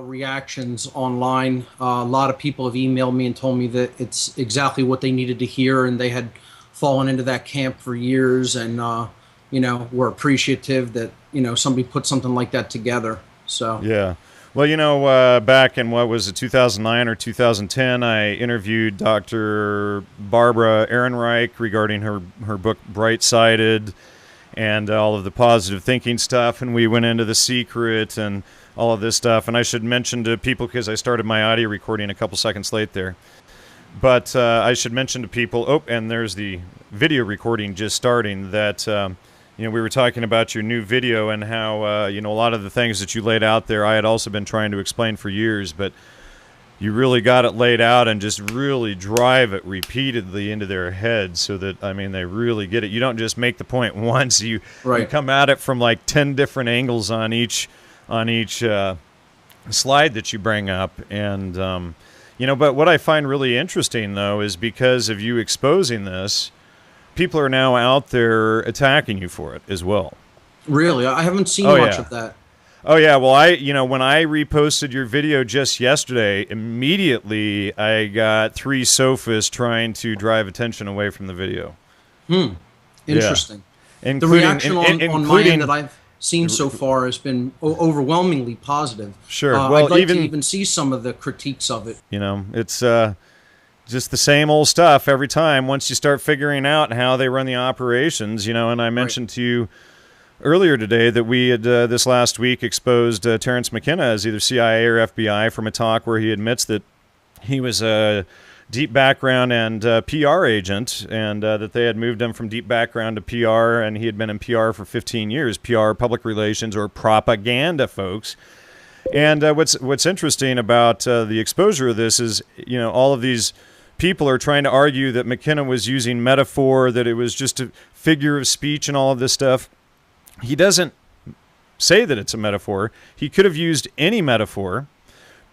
reactions online. A lot of people have emailed me and told me that it's exactly what they needed to hear, and they had fallen into that camp for years, and were appreciative that somebody put something like that together. So Yeah. Well, back in what was it, 2009 or 2010, I interviewed Dr. Barbara Ehrenreich regarding her book Bright-Sided and all of the positive thinking stuff, and we went into The Secret and all of this stuff. And I should mention to people, because I started my audio recording a couple seconds late there, but I should mention to people, and there's the video recording just starting, that we were talking about your new video and how a lot of the things that you laid out there I had also been trying to explain for years, but you really got it laid out and just really drive it repeatedly into their heads so that, they really get it. You don't just make the point once. You come at it from like 10 different angles on each slide that you bring up. And, but what I find really interesting, though, is because of you exposing this, people are now out there attacking you for it as well. Really? I haven't seen much of that. Oh, yeah. Well, when I reposted your video just yesterday, immediately I got 3 sophists trying to drive attention away from the video. Interesting. Yeah. The reaction on my end that I've seen so far has been overwhelmingly positive. Sure. I'd like to even see some of the critiques of it. It's just the same old stuff every time once you start figuring out how they run the operations, and I mentioned to you earlier today that we had this last week exposed Terence McKenna as either CIA or FBI from a talk where he admits that he was a deep background and PR agent, and that they had moved him from deep background to PR, and he had been in PR for 15 years, PR, public relations, or propaganda, folks. And what's interesting about the exposure of this is, all of these people are trying to argue that McKenna was using metaphor, that it was just a figure of speech and all of this stuff. He doesn't say that it's a metaphor. He could have used any metaphor.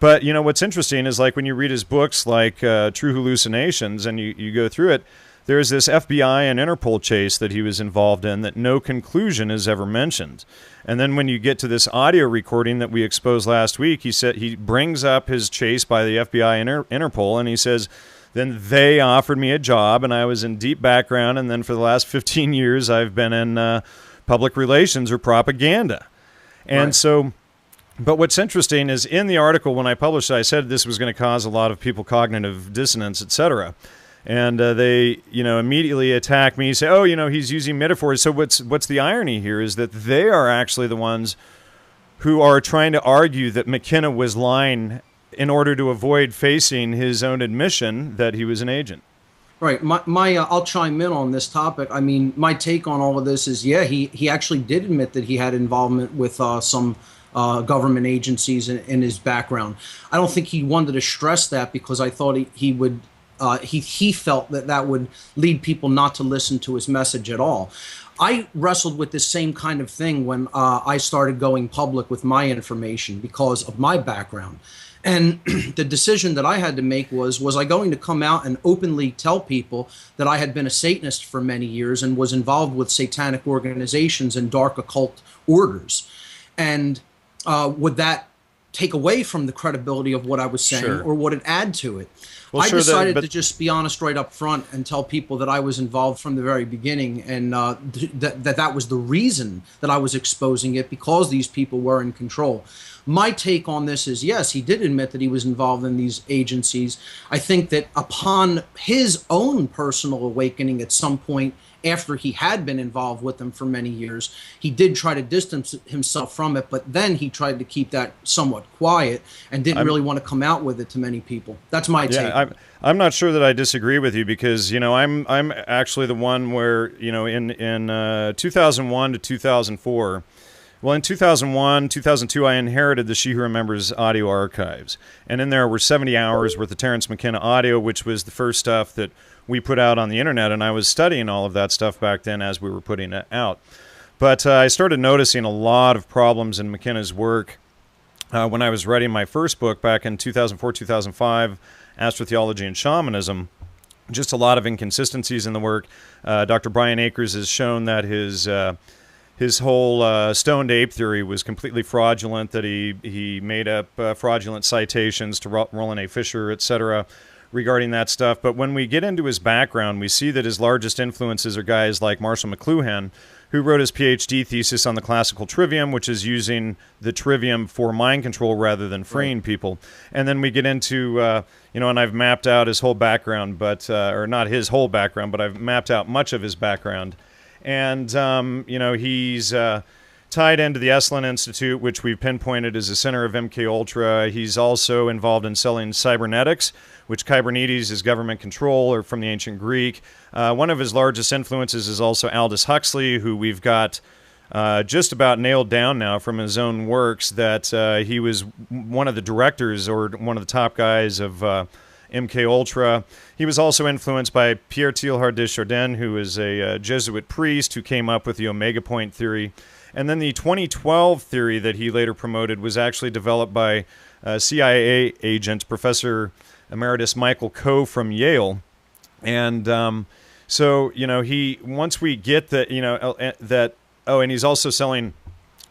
But, what's interesting is, like, when you read his books, like True Hallucinations, and you go through it, there's this FBI and Interpol chase that he was involved in that no conclusion is ever mentioned. And then when you get to this audio recording that we exposed last week, he brings up his chase by the FBI and Interpol, and he says, then they offered me a job, and I was in deep background, and then for the last 15 years I've been in public relations or propaganda. And so, but what's interesting is in the article when I published it, I said this was going to cause a lot of people cognitive dissonance, etc. And they, immediately attack me, say, oh, he's using metaphors. So what's the irony here is that they are actually the ones who are trying to argue that McKenna was lying in order to avoid facing his own admission that he was an agent. Right. I'll chime in on this topic. My take on all of this is, he actually did admit that he had involvement with some government agencies in his background. I don't think he wanted to stress that because I thought he would. He felt that would lead people not to listen to his message at all. I wrestled with this same kind of thing when I started going public with my information because of my background. And the decision that I had to make was I going to come out and openly tell people that I had been a Satanist for many years and was involved with satanic organizations and dark occult orders? And would that take away from the credibility of what I was saying, or would it add to it? Well, I decided to just be honest right up front and tell people that I was involved from the very beginning, and that was the reason that I was exposing it, because these people were in control. My take on this is, yes, he did admit that he was involved in these agencies. I think that upon his own personal awakening at some point after he had been involved with them for many years, he did try to distance himself from it, but then he tried to keep that somewhat quiet and didn't really want to come out with it to many people. That's my take. I'm not sure that I disagree with you because, I'm actually the one where, in 2001 to 2004, well, in 2001, 2002, I inherited the She Who Remembers audio archives. And in there were 70 hours worth of Terence McKenna audio, which was the first stuff that we put out on the internet. And I was studying all of that stuff back then as we were putting it out. But I started noticing a lot of problems in McKenna's work when I was writing my first book back in 2004, 2005, Astrotheology and Shamanism. Just a lot of inconsistencies in the work. Dr. Brian Akers has shown that his whole stoned ape theory was completely fraudulent, that he made up fraudulent citations to Roland A. Fisher, etc., regarding that stuff. But when we get into his background, we see that his largest influences are guys like Marshall McLuhan, who wrote his PhD thesis on the classical Trivium, which is using the Trivium for mind control rather than freeing people. And then we get into, and I've mapped out his whole background, but or not his whole background, but I've mapped out much of his background. And, he's tied into the Esalen Institute, which we've pinpointed as a center of MK He's also involved in selling cybernetics, which kybernetes is government control, or from the ancient Greek. One of his largest influences is also Aldous Huxley, who we've got just about nailed down now from his own works, that he was one of the directors or one of the top guys of MK He was also influenced by Pierre Teilhard de Chardin, who is a Jesuit priest who came up with the Omega Point theory. And then the 2012 theory that he later promoted was actually developed by CIA agent, Professor Emeritus Michael Coe from Yale. And once we get that, and he's also selling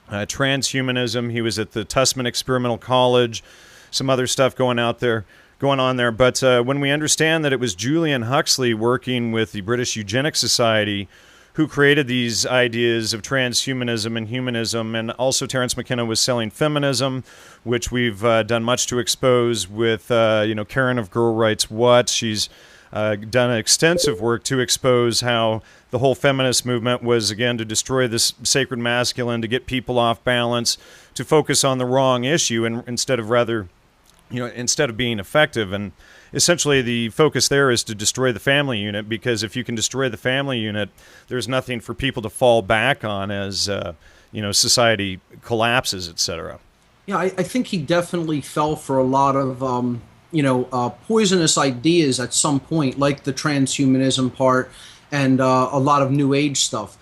transhumanism. He was at the Tussman Experimental College, some other stuff going on there. But when we understand that it was Julian Huxley working with the British Eugenics Society who created these ideas of transhumanism and humanism, and also Terence McKenna was selling feminism, which we've done much to expose with, Karen of Girl Writes What. She's done extensive work to expose how the whole feminist movement was, again, to destroy this sacred masculine, to get people off balance, to focus on the wrong issue, and instead of being effective. And essentially the focus there is to destroy the family unit, because if you can destroy the family unit, there's nothing for people to fall back on as society collapses, etc. Yeah, I think he definitely fell for a lot of poisonous ideas at some point, like the transhumanism part and a lot of New Age stuff.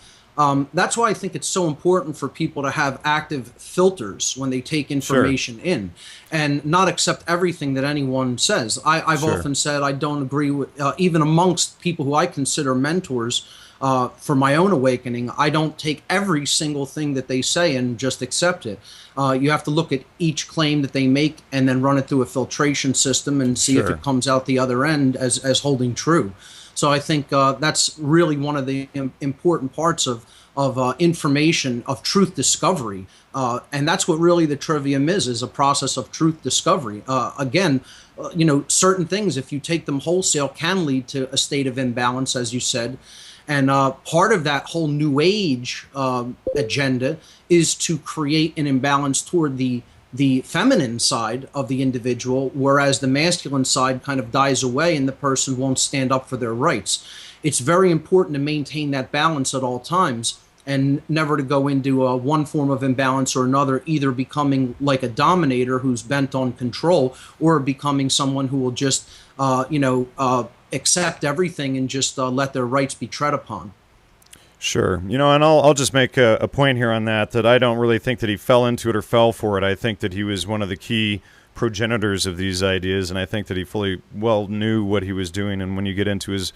That's why I think it's so important for people to have active filters when they take information in, and not accept everything that anyone says. I've often said I don't agree with, even amongst people who I consider mentors for my own awakening, I don't take every single thing that they say and just accept it. You have to look at each claim that they make and then run it through a filtration system and see if it comes out the other end as holding true. So I think that's really one of the important parts of information, of truth discovery. And that's what really the Trivium is a process of truth discovery. Again, certain things, if you take them wholesale, can lead to a state of imbalance, as you said. And part of that whole New Age agenda is to create an imbalance toward the feminine side of the individual, whereas the masculine side kind of dies away and the person won't stand up for their rights. It's very important to maintain that balance at all times and never to go into one form of imbalance or another, either becoming like a dominator who's bent on control, or becoming someone who will just, accept everything and just let their rights be tread upon. Sure. And I'll just make a point here on that I don't really think that he fell into it or fell for it. I think that he was one of the key progenitors of these ideas, and I think that he fully well knew what he was doing. And when you get into his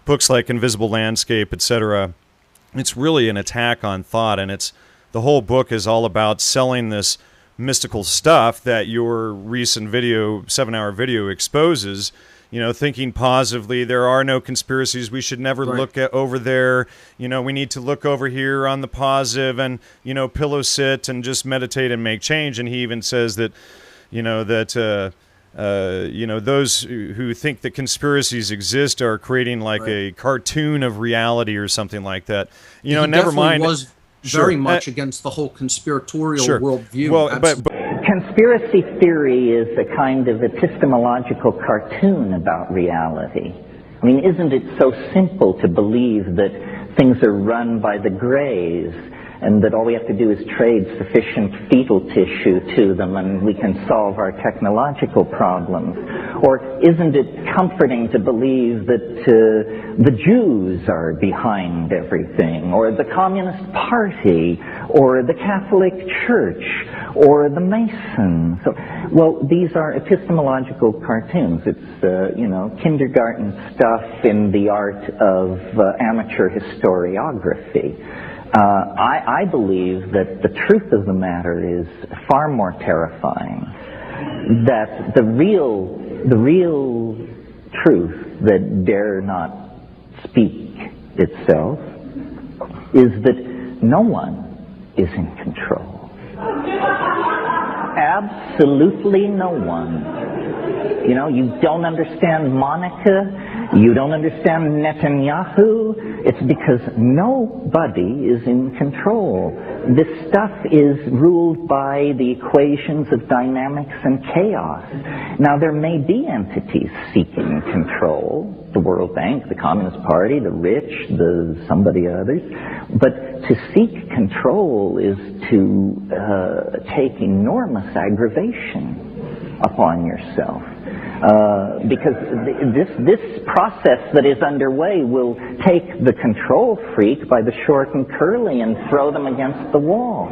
books like Invisible Landscape, etc., it's really an attack on thought, and the whole book is all about selling this mystical stuff that your recent video, 7-hour video, exposes. Thinking positively, there are no conspiracies. We should never look over there. We need to look over here on the positive and, pillow sit and just meditate and make change. And he even says that, those who think that conspiracies exist are creating like a cartoon of reality or something like that. Never mind. Was very much against the whole conspiratorial worldview. Well, but conspiracy theory is a kind of epistemological cartoon about reality. I mean, isn't it so simple to believe that things are run by the Greys, and that all we have to do is trade sufficient fetal tissue to them and we can solve our technological problems? Or isn't it comforting to believe that the Jews are behind everything, or the Communist Party, or the Catholic Church, or the Masons? Well, these are epistemological cartoons. It's, kindergarten stuff in the art of amateur historiography. I believe that the truth of the matter is far more terrifying. That the real truth that dare not speak itself is that no one is in control. Absolutely no one. You know, you don't understand Monica, you don't understand Netanyahu. It's because nobody is in control. This stuff is ruled by the equations of dynamics and chaos. Now, there may be entities seeking control, the World Bank, the Communist Party, the rich, somebody others, but to seek control is to take enormous aggravation upon yourself. Because this process that is underway will take the control freak by the short and curly and throw them against the wall.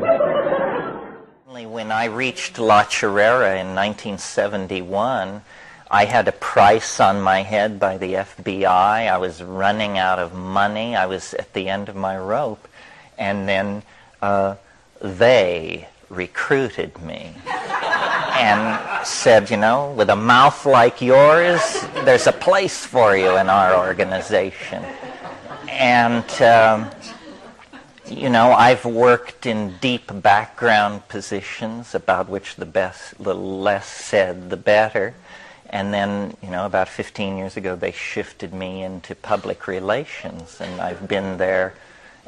When I reached La Chirera in 1971, I had a price on my head by the FBI. I was running out of money. I was at the end of my rope. And then they recruited me and said, you know, with a mouth like yours, there's a place for you in our organization. And, you know, I've worked in deep background positions about which the less said, the better. And then, you know, about 15 years ago, they shifted me into public relations, and I've been there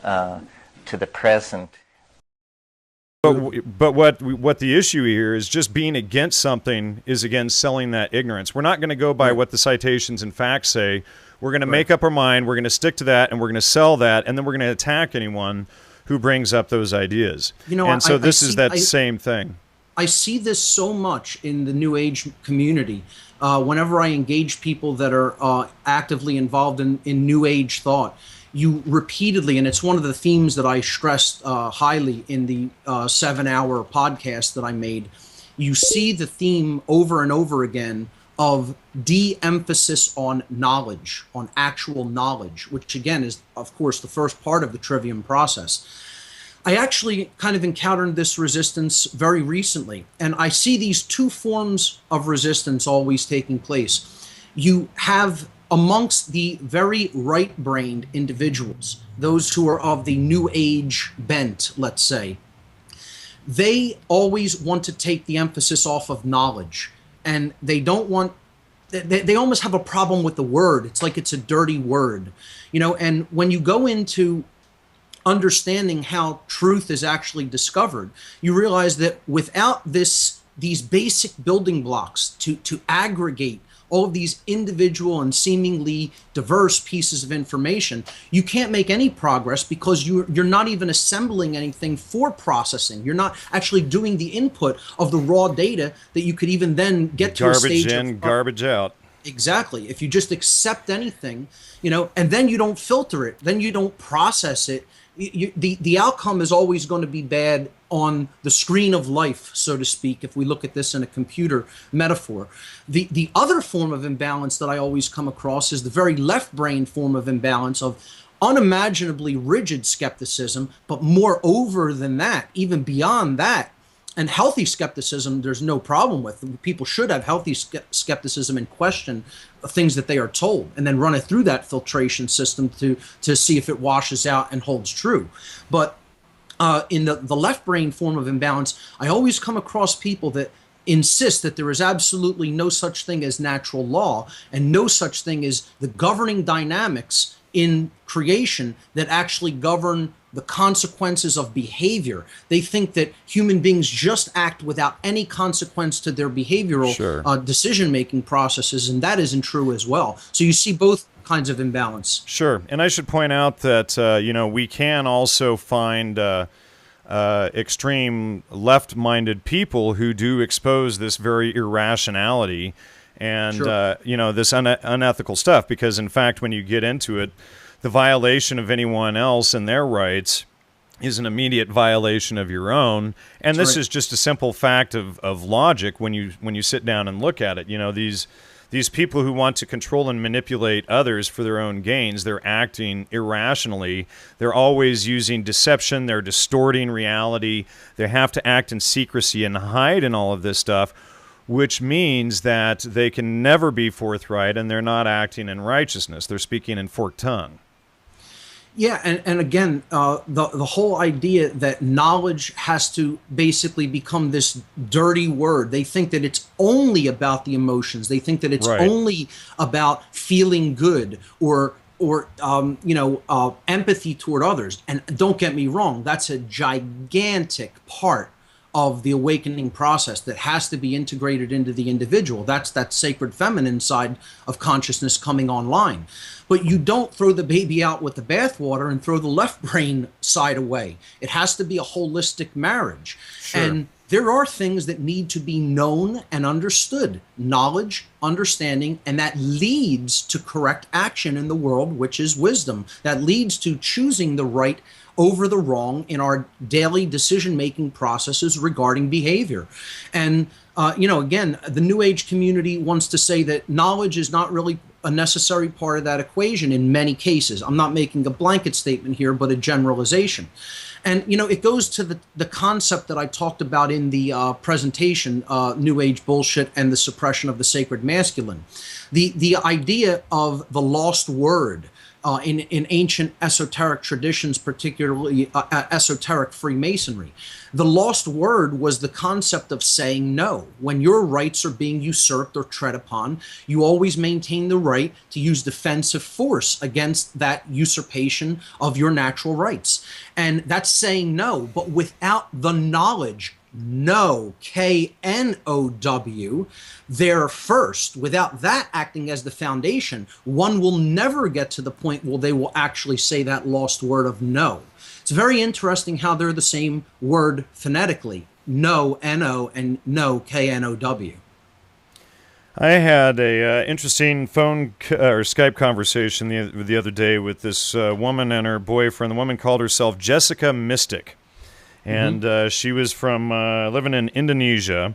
to the present. But what the issue here is, just being against something is against selling that ignorance. We're not going to go by what the citations and facts say. We're going to make up our mind, we're going to stick to that, and we're going to sell that, and then we're going to attack anyone who brings up those ideas. You know, and so this is that same thing. I see this so much in the New Age community. Whenever I engage people that are actively involved in New Age thought, you repeatedly, and it's one of the themes that I stressed highly in the 7-hour podcast that I made, you see the theme over and over again of de-emphasis on knowledge, on actual knowledge, which again is, of course, the first part of the Trivium process. I actually kind of encountered this resistance very recently, and I see these two forms of resistance always taking place. You have amongst the very right-brained individuals, those who are of the New Age bent, let's say, they always want to take the emphasis off of knowledge, and they don't want, they almost have a problem with the word. It's like it's a dirty word, you know, and when you go into understanding how truth is actually discovered, you realize that without these basic building blocks to aggregate all of these individual and seemingly diverse pieces of information, you can't make any progress because you're not even assembling anything for processing. You're not actually doing the input of the raw data that you could even then get to a stage of garbage in, garbage out. Exactly. If you just accept anything, you know, and then you don't filter it, then you don't process it, the outcome is always going to be bad on the screen of life, so to speak, if we look at this in a computer metaphor. The other form of imbalance that I always come across is the very left-brain form of imbalance of unimaginably rigid skepticism, but moreover than that, even beyond that, and healthy skepticism, there's no problem with. People should have healthy skepticism and question things that they are told, and then run it through that filtration system to see if it washes out and holds true. But in the left brain form of imbalance, I always come across people that insist that there is absolutely no such thing as natural law and no such thing as the governing dynamics in creation that actually govern the consequences of behavior. They think that human beings just act without any consequence to their behavioral decision-making processes, and that isn't true as well. So you see both kinds of imbalance. Sure, and I should point out that you know, we can also find extreme left-minded people who do expose this very irrationality and you know, this unethical stuff, because in fact when you get into it, the violation of anyone else and their rights is an immediate violation of your own, and this is just a simple fact of logic when you sit down and look at it. You know, these these people who want to control and manipulate others for their own gains, they're acting irrationally. They're always using deception. They're distorting reality. They have to act in secrecy and hide in all of this stuff, which means that they can never be forthright, and they're not acting in righteousness. They're speaking in forked tongue. Yeah, and again, the whole idea that knowledge has to basically become this dirty word. They think that it's only about the emotions. They think that it's only about feeling good or empathy toward others. And don't get me wrong, that's a gigantic part of the awakening process that has to be integrated into the individual. That's that sacred feminine side of consciousness coming online. But you don't throw the baby out with the bathwater and throw the left brain side away. It has to be a holistic marriage. Sure. And there are things that need to be known and understood. Knowledge, understanding, and that leads to correct action in the world, which is wisdom. That leads to choosing the right over the wrong in our daily decision-making processes regarding behavior. And, again, the New Age community wants to say that knowledge is not really a necessary part of that equation in many cases. I'm not making a blanket statement here, but a generalization. And, it goes to the concept that I talked about in the presentation, New Age bullshit and the suppression of the sacred masculine. The idea of the lost word, in ancient esoteric traditions, particularly esoteric Freemasonry. The lost word was the concept of saying no. When your rights are being usurped or tread upon, you always maintain the right to use defensive force against that usurpation of your natural rights. And that's saying no, but without the knowledge, know, K-N-O-W, there first. Without that acting as the foundation, one will never get to the point where they will actually say that lost word of no. It's very interesting how they're the same word phonetically. No, N-O, and no, K-N-O-W. I had a interesting phone or Skype conversation the other day with this woman and her boyfriend. The woman called herself Jessica Mystic. And she was from living in Indonesia,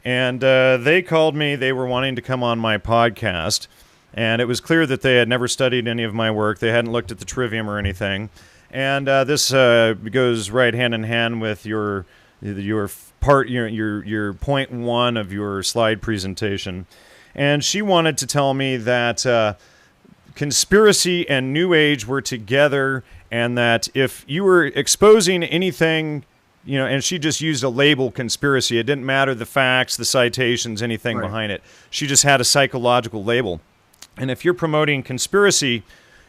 and they called me. They were wanting to come on my podcast, and it was clear that they had never studied any of my work. They hadn't looked at the Trivium or anything, and this goes right hand in hand with your point one of your slide presentation. And she wanted to tell me that conspiracy and New Age were together, and that if you were exposing anything, and she just used a label conspiracy. It didn't matter the facts, the citations, anything behind it. She just had a psychological label. And if you're promoting conspiracy,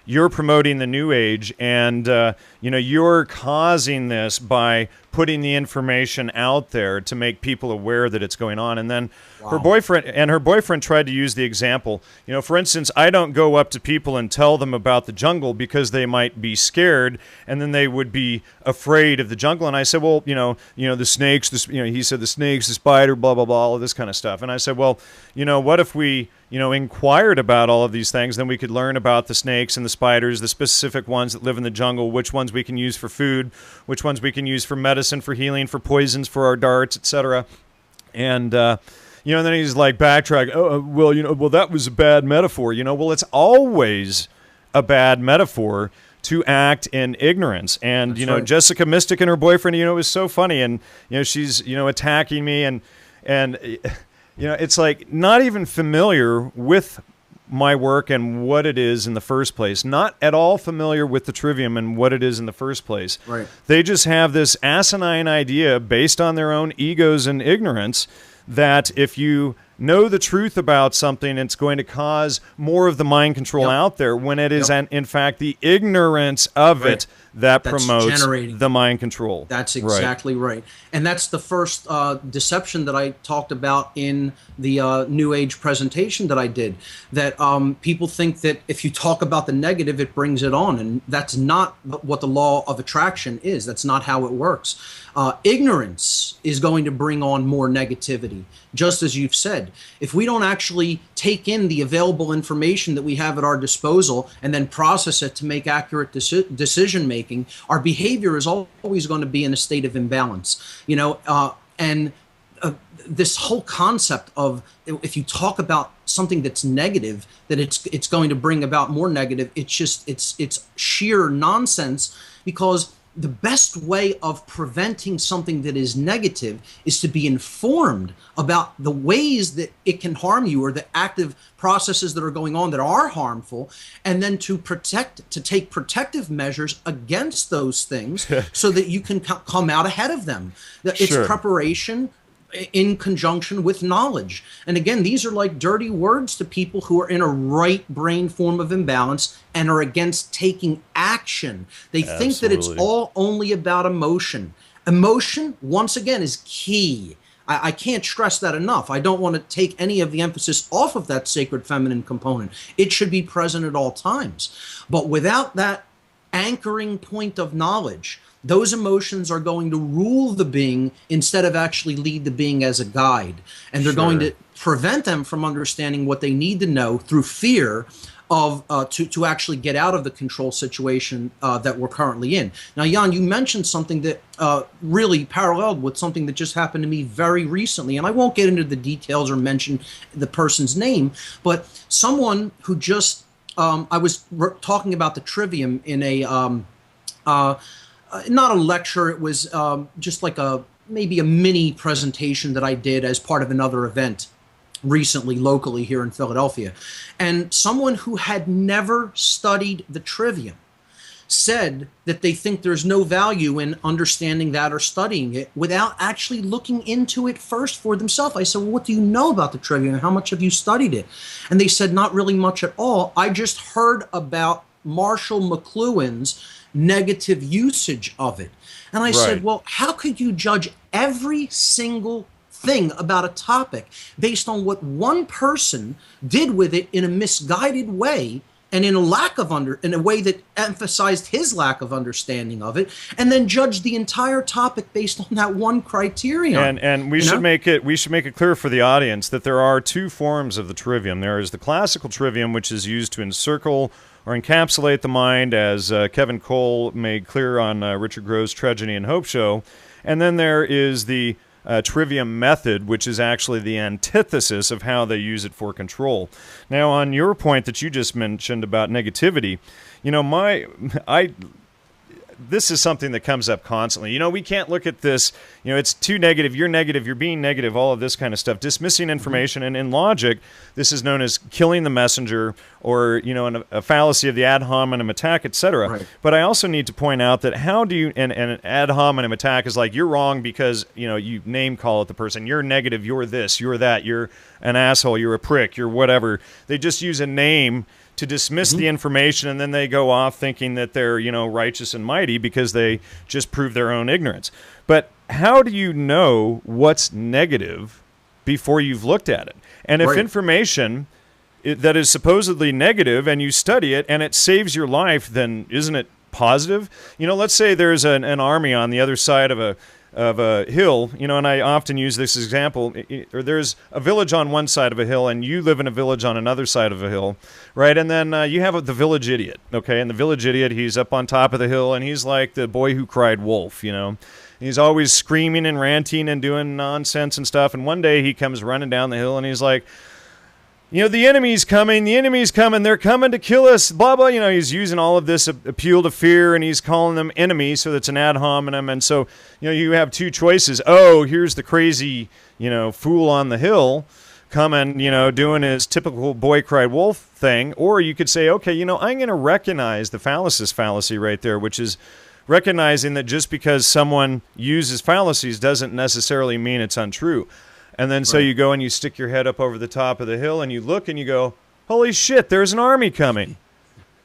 you're promoting the New Age, and you're causing this by putting the information out there to make people aware that it's going on. And then her boyfriend tried to use the example. For instance, I don't go up to people and tell them about the jungle because they might be scared, and then they would be afraid of the jungle. And I said, well, the snakes. He said the snakes, the spider, blah blah blah, all of this kind of stuff. And I said, well, what if we inquired about all of these things, then we could learn about the snakes and the spiders, the specific ones that live in the jungle, which ones we can use for food, which ones we can use for medicine, for healing, for poisons, for our darts, etc. And then he's like backtrack. Well, that was a bad metaphor. Well, it's always a bad metaphor to act in ignorance. And That's right. Jessica Mystic and her boyfriend, it was so funny, and she's attacking me, and it's like not even familiar with my work and what it is in the first place. Not at all familiar with the Trivium and what it is in the first place. Right. They just have this asinine idea based on their own egos and ignorance that if you know the truth about something, it's going to cause more of the mind control out there, when it is, in fact, the ignorance of it that promotes the mind control. That's exactly right. And that's the first deception that I talked about in the New Age presentation that I did, that people think that if you talk about the negative, it brings it on. And that's not what the law of attraction is. That's not how it works. Ignorance is going to bring on more negativity, just as you've said. If we don't actually take in the available information that we have at our disposal and then process it to make accurate decision making, our behavior is always going to be in a state of imbalance. And this whole concept of if you talk about something that's negative, that it's going to bring about more negative. It's sheer nonsense, because the best way of preventing something that is negative is to be informed about the ways that it can harm you, or the active processes that are going on that are harmful, and then to take protective measures against those things so that you can come out ahead of them. It's preparation in conjunction with knowledge. And again, these are like dirty words to people who are in a right brain form of imbalance and are against taking action. They think that it's all only about emotion. Emotion, once again, is key. I can't stress that enough. I don't want to take any of the emphasis off of that sacred feminine component. It should be present at all times. But without that anchoring point of knowledge, those emotions are going to rule the being instead of actually lead the being as a guide. And they're going to prevent them from understanding what they need to know through fear of to actually get out of the control situation that we're currently in. Now, Jan, you mentioned something that really paralleled with something that just happened to me very recently. And I won't get into the details or mention the person's name, but someone who just, I was talking about the Trivium in a, not a lecture, it was just like maybe a mini presentation that I did as part of another event recently locally here in Philadelphia. And someone who had never studied the Trivium said that they think there's no value in understanding that or studying it without actually looking into it first for themselves. I said, well, what do you know about the Trivium? How much have you studied it? And they said, not really much at all. I just heard about Marshall McLuhan's negative usage of it. And I said, well, how could you judge every single thing about a topic based on what one person did with it in a misguided way and in a way that emphasized his lack of understanding of it, and then judge the entire topic based on that one criterion? And we should make it clear for the audience that there are two forms of the Trivium. There is the classical Trivium, which is used to encircle or encapsulate the mind, as Kevin Cole made clear on Richard Grove's Tragedy and Hope show. And then there is the Trivium method, which is actually the antithesis of how they use it for control. Now, on your point that you just mentioned about negativity, you know, this is something that comes up constantly. You know, we can't look at this, you know, it's too negative, you're being negative, all of this kind of stuff, dismissing information. And in logic, this is known as killing the messenger, or, you know, a fallacy of the ad hominem attack, etc. Right. But I also need to point out that and an ad hominem attack is like, you're wrong because, you know, you name call it the person, you're negative, you're this, you're that, you're an asshole, you're a prick, you're whatever. They just use a name to dismiss the information, and then they go off thinking that they're, you know, righteous and mighty because they just prove their own ignorance. But how do you know what's negative before you've looked at it? And if information that is supposedly negative and you study it and it saves your life, then isn't it positive? You know, let's say there's an army on the other side of a hill, you know, and I often use this example, or there's a village on one side of a hill and you live in a village on another side of a hill, right? And then you have the village idiot, okay? And the village idiot, he's up on top of the hill and he's like the boy who cried wolf, you know? He's always screaming and ranting and doing nonsense and stuff. And one day he comes running down the hill and he's like, you know, the enemy's coming, they're coming to kill us, blah, blah. You know, he's using all of this appeal to fear, and he's calling them enemies, so that's an ad hominem. And so, you know, you have two choices. Oh, here's the crazy, you know, fool on the hill coming, you know, doing his typical boy cried wolf thing. Or you could say, okay, you know, I'm going to recognize the fallacy right there, which is recognizing that just because someone uses fallacies doesn't necessarily mean it's untrue. And then so you go and you stick your head up over the top of the hill and you look and you go, holy shit, there's an army coming,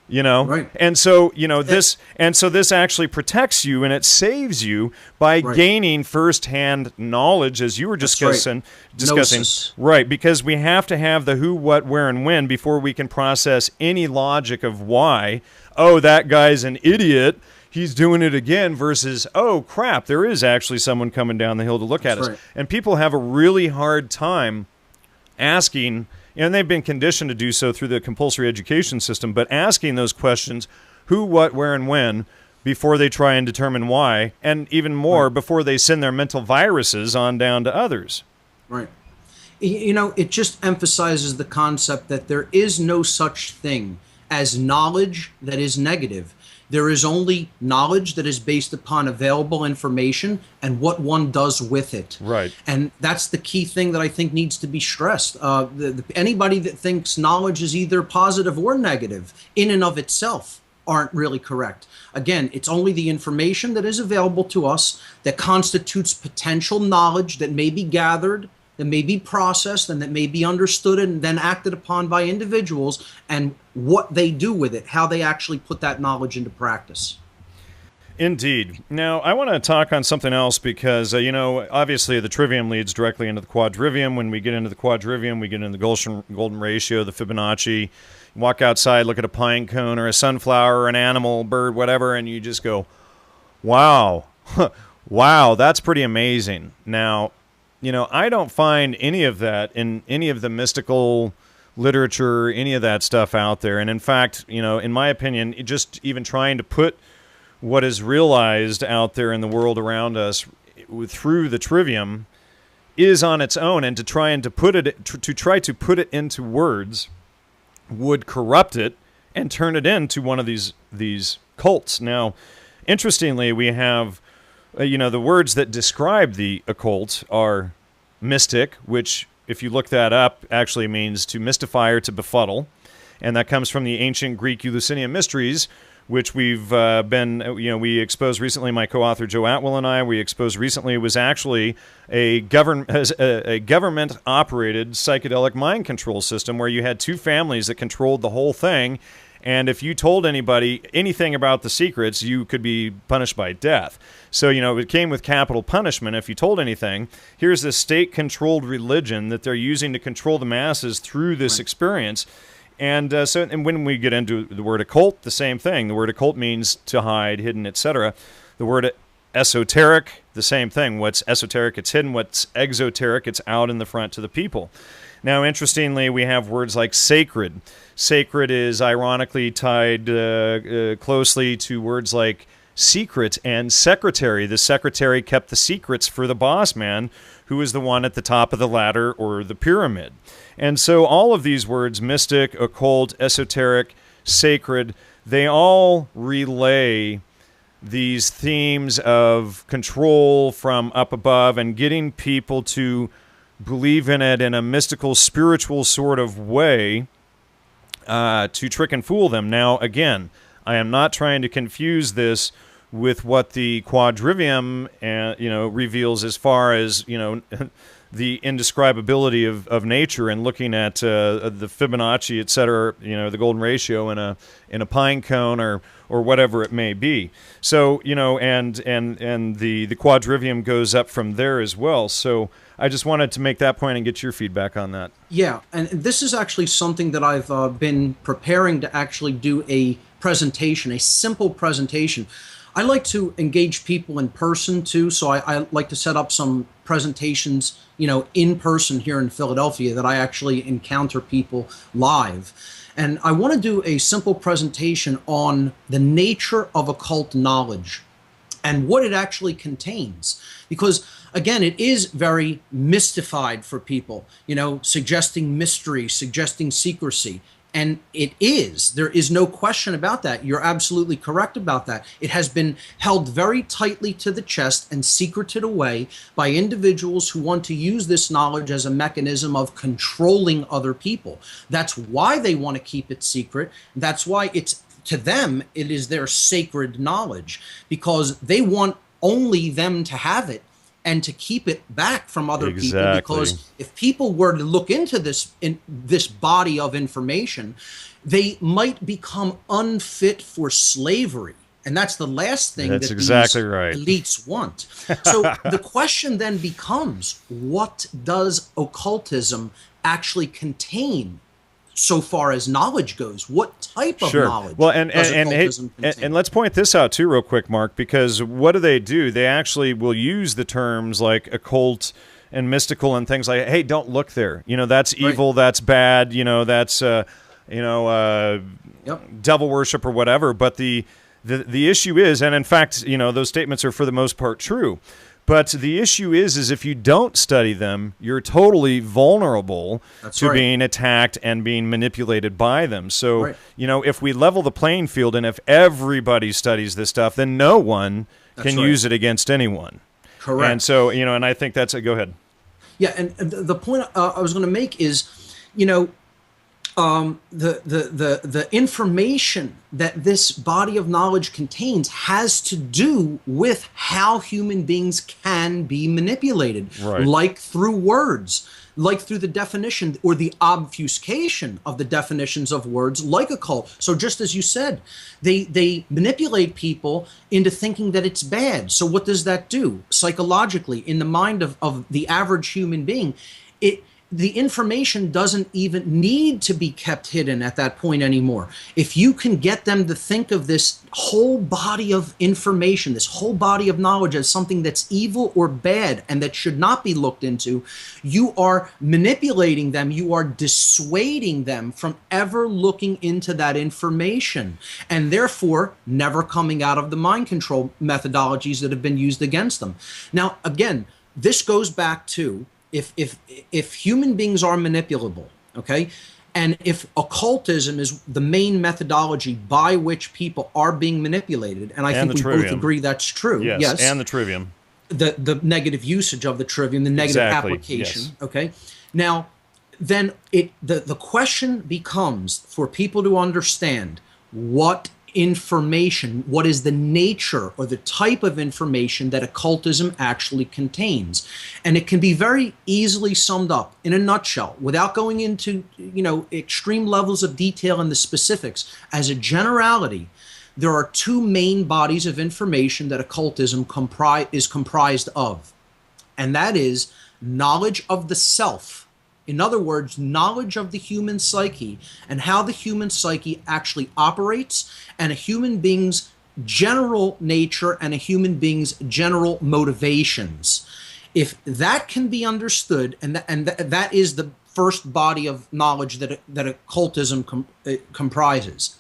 you know? Right. And so, you know, this actually protects you and it saves you by gaining firsthand knowledge, as you were discussing. Gnosis. Right, because we have to have the who, what, where, and when before we can process any logic of why, oh, that guy's an idiot, he's doing it again, versus, oh, crap, there is actually someone coming down the hill to look at us. And people have a really hard time asking, and they've been conditioned to do so through the compulsory education system, but asking those questions, who, what, where, and when, before they try and determine why, and even more, before they send their mental viruses on down to others. Right. You know, it just emphasizes the concept that there is no such thing as knowledge that is negative. There is only knowledge that is based upon available information and what one does with it. Right. And that's the key thing that I think needs to be stressed. Anybody that thinks knowledge is either positive or negative in and of itself aren't really correct. Again, it's only the information that is available to us that constitutes potential knowledge that may be gathered, that may be processed, and that may be understood and then acted upon by individuals, and what they do with it, how they actually put that knowledge into practice. Indeed. Now, I want to talk on something else because, you know, obviously the trivium leads directly into the quadrivium. When we get into the quadrivium, we get into the golden ratio, the Fibonacci. Walk outside, look at a pine cone or a sunflower or an animal, bird, whatever, and you just go, wow, wow, that's pretty amazing. Now, you know, I don't find any of that in any of the mystical literature, any of that stuff out there. And in fact, you know, in my opinion, just even trying to put what is realized out there in the world around us through the trivium is on its own, and to try to put it into words would corrupt it and turn it into one of these cults. Now, interestingly, we have you know, the words that describe the occult are mystic, which, if you look that up, actually means to mystify or to befuddle. And that comes from the ancient Greek Eleusinian mysteries, which we've we exposed recently. My co-author Joe Atwell and I, we exposed recently, was actually a government-operated psychedelic mind control system where you had two families that controlled the whole thing. And if you told anybody anything about the secrets, you could be punished by death. So, you know, it came with capital punishment if you told anything. Here's this state-controlled religion that they're using to control the masses through this experience. And and when we get into the word occult, the same thing. The word occult means to hide, hidden, etc. The word esoteric, the same thing. What's esoteric, it's hidden. What's exoteric, it's out in the front to the people. Now, interestingly, we have words like sacred. Sacred is ironically tied closely to words like secret and secretary. The secretary kept the secrets for the boss man, who is the one at the top of the ladder or the pyramid. And so all of these words, mystic, occult, esoteric, sacred, they all relay these themes of control from up above and getting people to believe in it in a mystical, spiritual sort of way to trick and fool them. Now, again, I am not trying to confuse this with what the quadrivium reveals as far as, you know, the indescribability of nature, and looking at the Fibonacci, etc., you know, the golden ratio in a pine cone or whatever it may be. So, you know, and the quadrivium goes up from there as well. So I just wanted to make that point and get your feedback on that. Yeah, and this is actually something that I've been preparing to actually do a presentation, a simple presentation. I like to engage people in person too, so I like to set up some presentations, you know, in person here in Philadelphia, that I actually encounter people live. And I want to do a simple presentation on the nature of occult knowledge and what it actually contains. Because, again, it is very mystified for people, you know, suggesting mystery, suggesting secrecy. And it is. There is no question about that. You're absolutely correct about that. It has been held very tightly to the chest and secreted away by individuals who want to use this knowledge as a mechanism of controlling other people. That's why they want to keep it secret. That's why it's, to them, it is their sacred knowledge, because they want only them to have it and to keep it back from other people. Because if people were to look into this body of information, they might become unfit for slavery. And that's the last thing that exactly these right. elites want. So the question then becomes, what does occultism actually contain so far as knowledge goes? What type of knowledge? Well, and let's point this out too real quick, Mark, because what do? They actually will use the terms like occult and mystical and things like, hey, don't look there. You know, that's evil, that's bad, you know, that's devil worship or whatever. But the issue is, and in fact, you know, those statements are for the most part true. But the issue is if you don't study them, you're totally vulnerable to being attacked and being manipulated by them. So, if we level the playing field and if everybody studies this stuff, then no one can use it against anyone. Correct. And so, and I think that's it. Go ahead. Yeah, and the point I was going to make is, the information that this body of knowledge contains has to do with how human beings can be manipulated, like through words, like through the definition or the obfuscation of the definitions of words, like occult. So just as you said, they manipulate people into thinking that it's bad. So what does that do psychologically in the mind of the average human being? The information doesn't even need to be kept hidden at that point anymore. If you can get them to think of this whole body of information, this whole body of knowledge as something that's evil or bad and that should not be looked into, you are manipulating them, you are dissuading them from ever looking into that information, and therefore never coming out of the mind control methodologies that have been used against them. Now, again, this goes back to if human beings are manipulable, okay, and if occultism is the main methodology by which people are being manipulated, and I think we both agree that's true. Yes, and the Trivium. The negative usage of the Trivium, the negative application, okay? Now, then the question becomes for people to understand what information, what is the nature or the type of information that occultism actually contains. And it can be very easily summed up in a nutshell without going into, extreme levels of detail in the specifics. As a generality, there are two main bodies of information that occultism is comprised of. And that is knowledge of the self. In other words, knowledge of the human psyche and how the human psyche actually operates, and a human being's general nature and a human being's general motivations. If that can be understood, and that is the first body of knowledge that occultism comprises,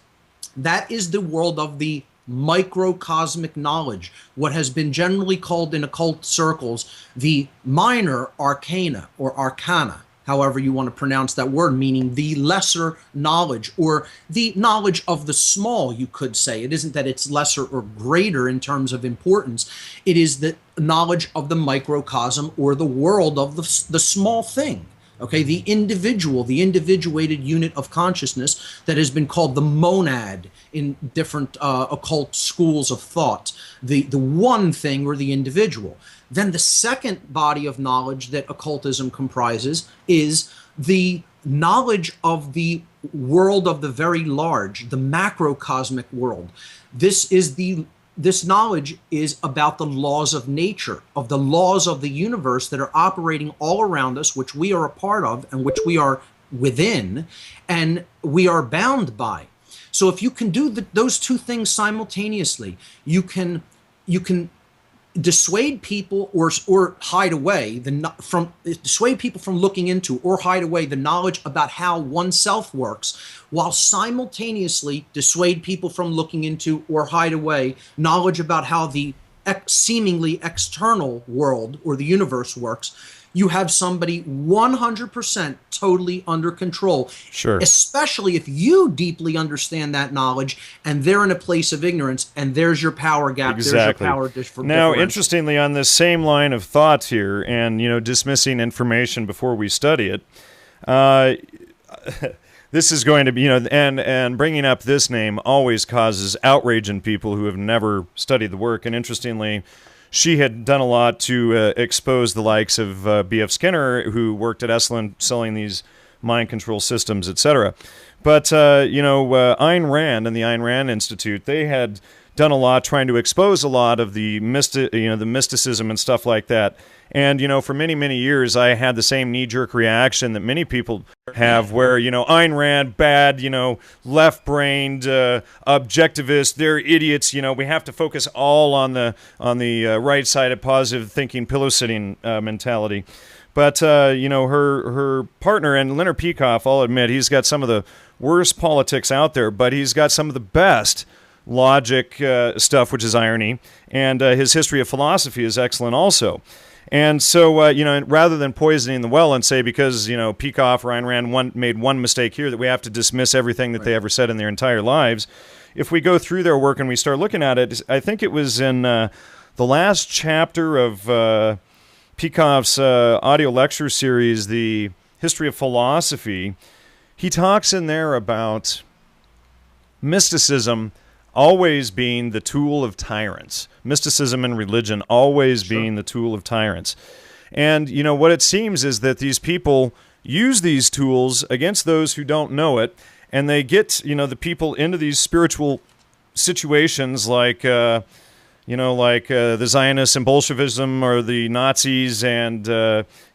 that is the world of the microcosmic knowledge, what has been generally called in occult circles the minor arcana or arcana, however you want to pronounce that word, meaning the lesser knowledge or the knowledge of the small, you could say. It isn't that it's lesser or greater in terms of importance. It is the knowledge of the microcosm or the world of the small thing. Okay, the individual, the individuated unit of consciousness that has been called the monad in different occult schools of thought, the one thing or the individual. Then the second body of knowledge that occultism comprises is the knowledge of the world of the very large, the macrocosmic world. This knowledge is about the laws of nature, of the laws of the universe that are operating all around us, which we are a part of and which we are within, and we are bound by. So if you can do those two things simultaneously, you can dissuade people or hide away dissuade people from looking into or hide away the knowledge about how oneself works, while simultaneously dissuade people from looking into or hide away knowledge about how the seemingly external world or the universe works. You have somebody 100% totally under control. Sure. Especially if you deeply understand that knowledge and they're in a place of ignorance, and there's your power gap. Exactly. There's your power differential. Now, interestingly, on this same line of thought here, and dismissing information before we study it, this is going to be, and bringing up this name always causes outrage in people who have never studied the work. And interestingly, she had done a lot to expose the likes of B.F. Skinner, who worked at Esalen selling these mind control systems, etc. But, Ayn Rand and the Ayn Rand Institute, they had done a lot trying to expose a lot of the mysticism and stuff like that. And, for many, many years, I had the same knee-jerk reaction that many people have where, Ayn Rand, bad, left-brained, objectivist, they're idiots, we have to focus all on the right-sided, positive-thinking, pillow-sitting mentality. But, her partner, and Leonard Peikoff, I'll admit, he's got some of the worst politics out there, but he's got some of the best logic stuff, which is irony, and his history of philosophy is excellent also. And so, rather than poisoning the well and say because, Peikoff or Ayn Rand made one mistake here that we have to dismiss everything that they ever said in their entire lives, if we go through their work and we start looking at it, I think it was in the last chapter of Peikoff's audio lecture series, The History of Philosophy, he talks in there about mysticism always being the tool of tyrants. Mysticism and religion always being the tool of tyrants. And, what it seems is that these people use these tools against those who don't know it, and they get, the people into these spiritual situations like, the Zionists and Bolshevism or the Nazis and,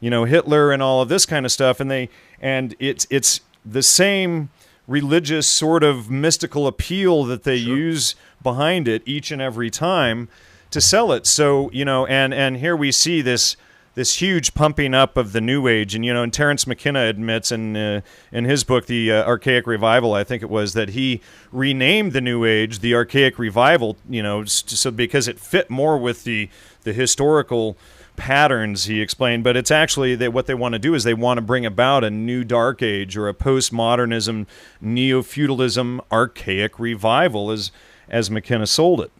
Hitler and all of this kind of stuff. And it's the same religious sort of mystical appeal that they use behind it each and every time to sell it. So, and here we see this huge pumping up of the New Age. And, Terence McKenna admits in his book, The Archaic Revival, I think it was, that he renamed the New Age the Archaic Revival, so because it fit more with the historical patterns, he explained. But it's actually that what they want to do is they want to bring about a new dark age or a postmodernism, neo-feudalism, archaic revival as McKenna sold it.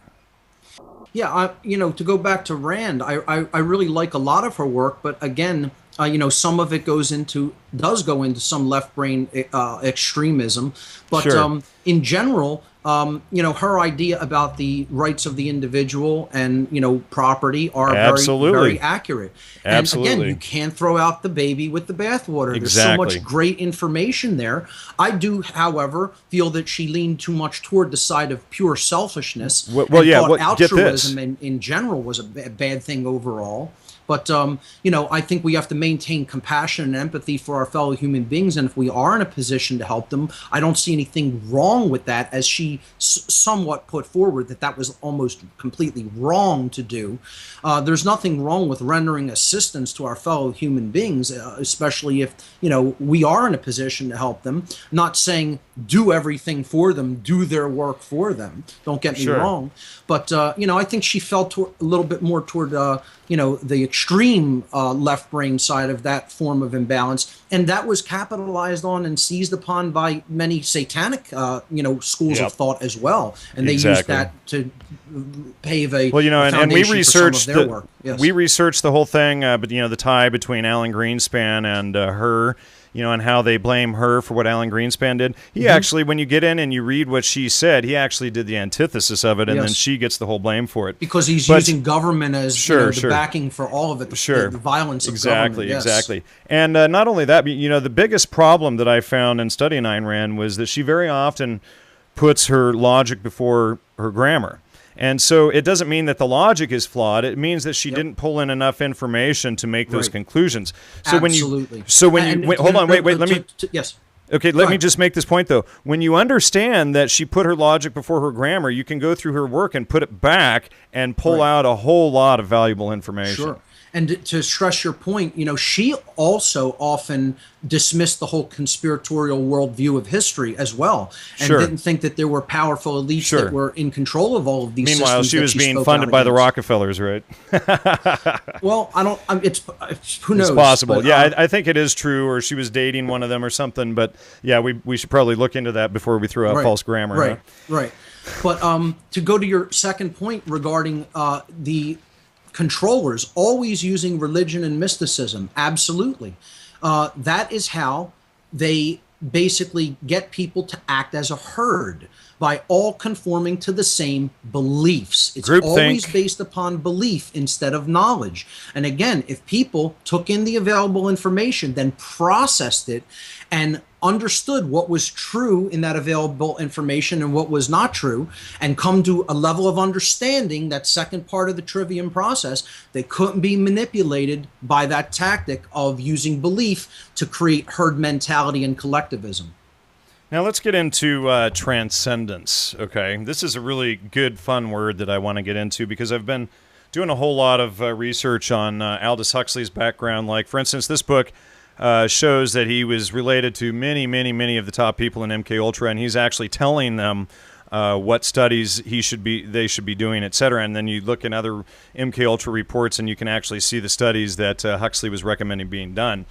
Yeah, to go back to Rand, I really like a lot of her work, but again, some of it does go into some left brain extremism, but in general, her idea about the rights of the individual and property are very accurate. And again, you can't throw out the baby with the bathwater. There's so much great information there. I do, however, feel that she leaned too much toward the side of pure selfishness. Thought altruism in general was a bad thing overall. But, I think we have to maintain compassion and empathy for our fellow human beings. And if we are in a position to help them, I don't see anything wrong with that, as she somewhat put forward that was almost completely wrong to do. There's nothing wrong with rendering assistance to our fellow human beings, especially if, we are in a position to help them. Not saying do everything for them, do their work for them. Don't get me wrong. But, I think she fell a little bit more toward, the extreme left brain side of that form of imbalance. And that was capitalized on and seized upon by many satanic, schools of thought as well. And they used that to pave a and we researched their work. Yes. We researched the whole thing, but the tie between Alan Greenspan and her, and how they blame her for what Alan Greenspan did. He actually, when you get in and you read what she said, he actually did the antithesis of it, and then she gets the whole blame for it. Because he's using government as the backing for all of it, the violence of government. Exactly. And not only that, but, the biggest problem that I found in studying Ayn Rand was that she very often puts her logic before her grammar. And so it doesn't mean that the logic is flawed. It means that she didn't pull in enough information to make those conclusions. So Absolutely. Let me just make this point, though. When you understand that she put her logic before her grammar, you can go through her work and put it back and pull out a whole lot of valuable information. Sure. And to stress your point, she also often dismissed the whole conspiratorial worldview of histry as well, and didn't think that there were powerful elites that were in control of all of these Meanwhile, systems. she was being funded by the Rockefellers, right? Well, it's who knows? It's possible. But, I think it is true, or she was dating one of them or something. But we should probably look into that before we throw out false grammar. Right. But to go to your second point regarding the controllers always using religion and mysticism, absolutely. That is how they basically get people to act as a herd, by all conforming to the same beliefs. It's always based upon belief instead of knowledge. And again, if people took in the available information, then processed it and understood what was true in that available information and what was not true, and come to a level of understanding, that second part of the Trivium process, they couldn't be manipulated by that tactic of using belief to create herd mentality and collectivism. Now let's get into transcendence, okay? This is a really good, fun word that I want to get into, because I've been doing a whole lot of research on Aldous Huxley's background. Like, for instance, this book shows that he was related to many of the top people in MK Ultra, and he's actually telling them what studies they should be doing, etc. And then you look in other MK Ultra reports, and you can actually see the studies that Huxley was recommending being done.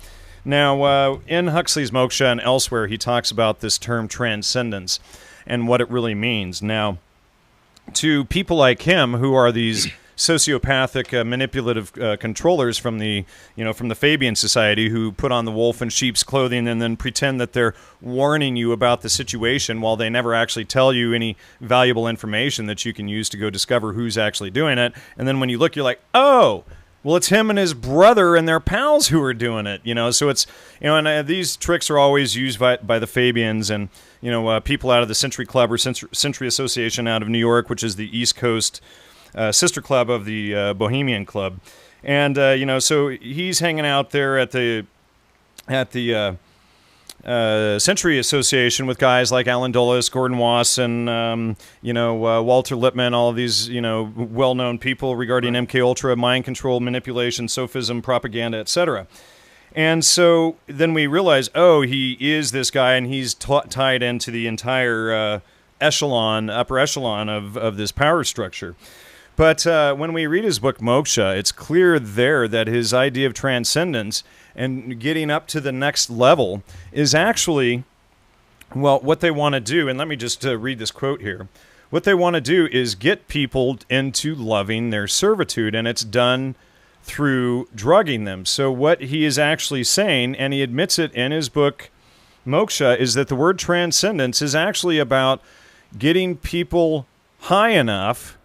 Now, in Huxley's Moksha and elsewhere, he talks about this term transcendence and what it really means. Now, to people like him, who are these sociopathic, manipulative controllers from the Fabian Society, who put on the wolf in sheep's clothing and then pretend that they're warning you about the situation while they never actually tell you any valuable information that you can use to go discover who's actually doing it. And then when you look, you're like, oh, well, it's him and his brother and their pals who are doing it, So it's, and these tricks are always used by the Fabians and, people out of the Century Club or Century Association out of New York, which is the East Coast sister club of the Bohemian Club. And, so he's hanging out there at the Century Association with guys like Alan Dulles, Gordon Wasson, Walter Lippmann, all of these, well-known people regarding MK Ultra, mind control, manipulation, sophism, propaganda, etc. And so then we realize, oh, he is this guy, and he's tied into the entire upper echelon of this power structure. But when we read his book Moksha, it's clear there that his idea of transcendence and getting up to the next level is actually, well, what they want to do. And let me just read this quote here. What they want to do is get people into loving their servitude, and it's done through drugging them. So what he is actually saying, and he admits it in his book Moksha, is that the word transcendence is actually about getting people high enough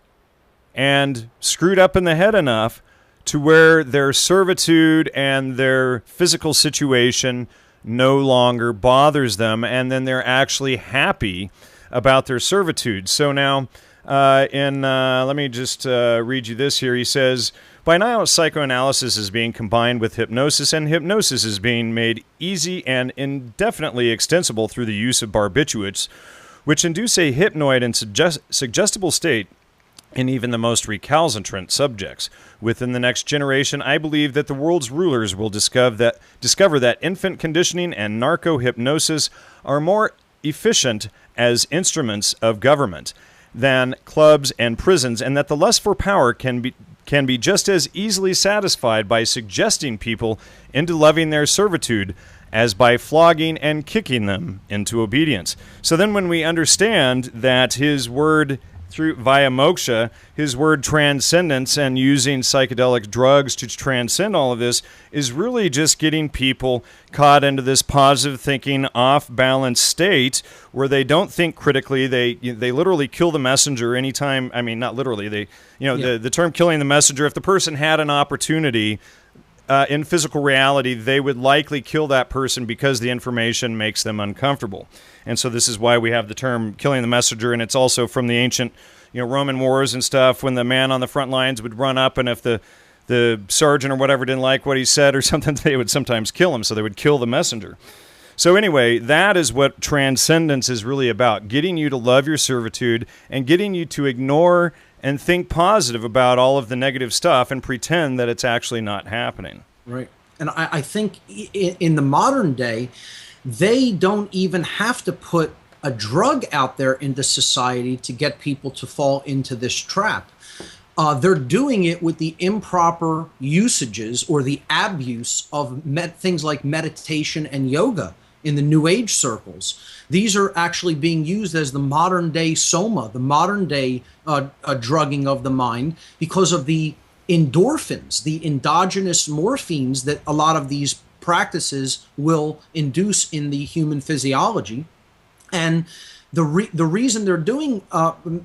and screwed up in the head enough to where their servitude and their physical situation no longer bothers them, and then they're actually happy about their servitude. So now, let me just read you this here. He says, by now, psychoanalysis is being combined with hypnosis, and hypnosis is being made easy and indefinitely extensible through the use of barbiturates, which induce a hypnoid and suggestible state in even the most recalcitrant subjects. Within the next generation, I believe that the world's rulers will discover that infant conditioning and narco-hypnosis are more efficient as instruments of government than clubs and prisons, and that the lust for power can be just as easily satisfied by suggesting people into loving their servitude as by flogging and kicking them into obedience. So then when we understand that his word via moksha, his word transcendence, and using psychedelic drugs to transcend all of this is really just getting people caught into this positive thinking, off-balance state where they don't think critically. They literally kill the messenger anytime. I mean, not literally. The term killing the messenger, if the person had an opportunity in physical reality, they would likely kill that person because the information makes them uncomfortable. And so this is why we have the term killing the messenger, and it's also from the ancient Roman wars and stuff, when the man on the front lines would run up, and if the sergeant or whatever didn't like what he said or something, they would sometimes kill him, so they would kill the messenger. So anyway, that is what transcendence is really about, getting you to love your servitude and getting you to ignore and think positive about all of the negative stuff and pretend that it's actually not happening. Right. And I think in the modern day, they don't even have to put a drug out there into society to get people to fall into this trap. They're doing it with the improper usages or the abuse of things like meditation and yoga in the New Age circles. These are actually being used as the modern day soma, the modern day drugging of the mind, because of the endorphins, the endogenous morphines that a lot of these practices will induce in the human physiology. And the reason they're doing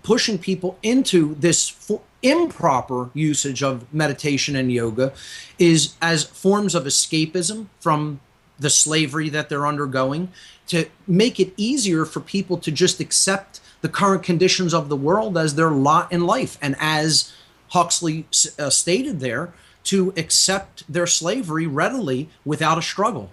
pushing people into this improper usage of meditation and yoga is as forms of escapism from the slavery that they're undergoing, to make it easier for people to just accept the current conditions of the world as their lot in life, and as Huxley stated there, to accept their slavery readily without a struggle.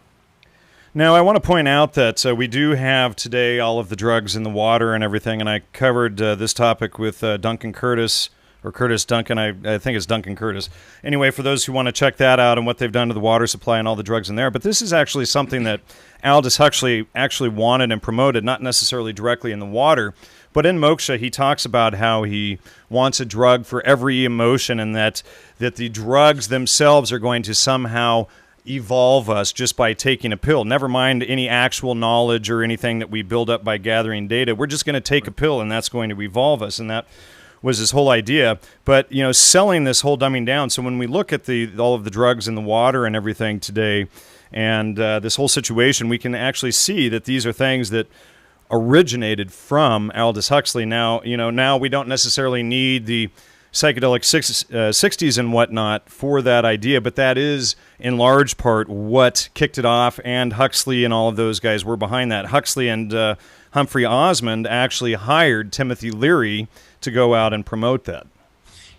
Now, I want to point out that we do have today all of the drugs in the water and everything, and I covered this topic with Duncan Curtis, or Curtis Duncan, I think it's Duncan Curtis. Anyway, for those who want to check that out and what they've done to the water supply and all the drugs in there. But this is actually something that Aldous Huxley actually wanted and promoted, not necessarily directly in the water, But in Moksha, he talks about how he wants a drug for every emotion, and that the drugs themselves are going to somehow evolve us just by taking a pill. Never mind any actual knowledge or anything that we build up by gathering data. We're just going to take a pill, and that's going to evolve us. And that was his whole idea. But, selling this whole dumbing down. So when we look at all of the drugs in the water and everything today, and this whole situation, we can actually see that these are things that originated from Aldous Huxley. Now, now we don't necessarily need the psychedelic 60s and whatnot for that idea, but that is in large part what kicked it off, and Huxley and all of those guys were behind that. Huxley and Humphrey Osmond actually hired Timothy Leary to go out and promote that.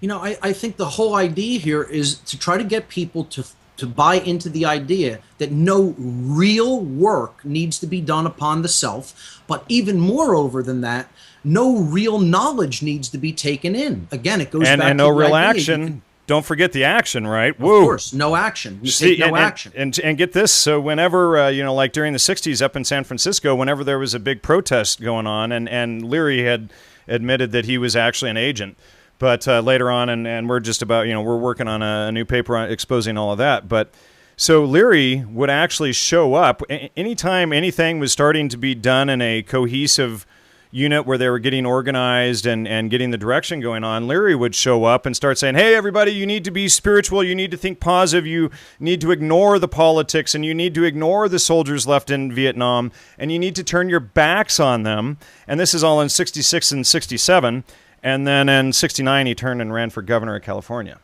I think the whole idea here is to try to get people to buy into the idea that no real work needs to be done upon the self, but even moreover than that, no real knowledge needs to be taken in. Again, it goes back to no real idea. action. Don't forget the action, right? Of course, no action. You take no action. And get this. So whenever, like during the 60s up in San Francisco, whenever there was a big protest going on, and Leary had admitted that he was actually an agent, but later on, and we're just about, we're working on a new paper on exposing all of that. But so Leary would actually show up anytime anything was starting to be done in a cohesive unit where they were getting organized and getting the direction going on. Leary would show up and start saying, hey, everybody, you need to be spiritual. You need to think positive. You need to ignore the politics, and you need to ignore the soldiers left in Vietnam, and you need to turn your backs on them. And this is all in 66 and 67. And then in 69, he turned and ran for governor of California.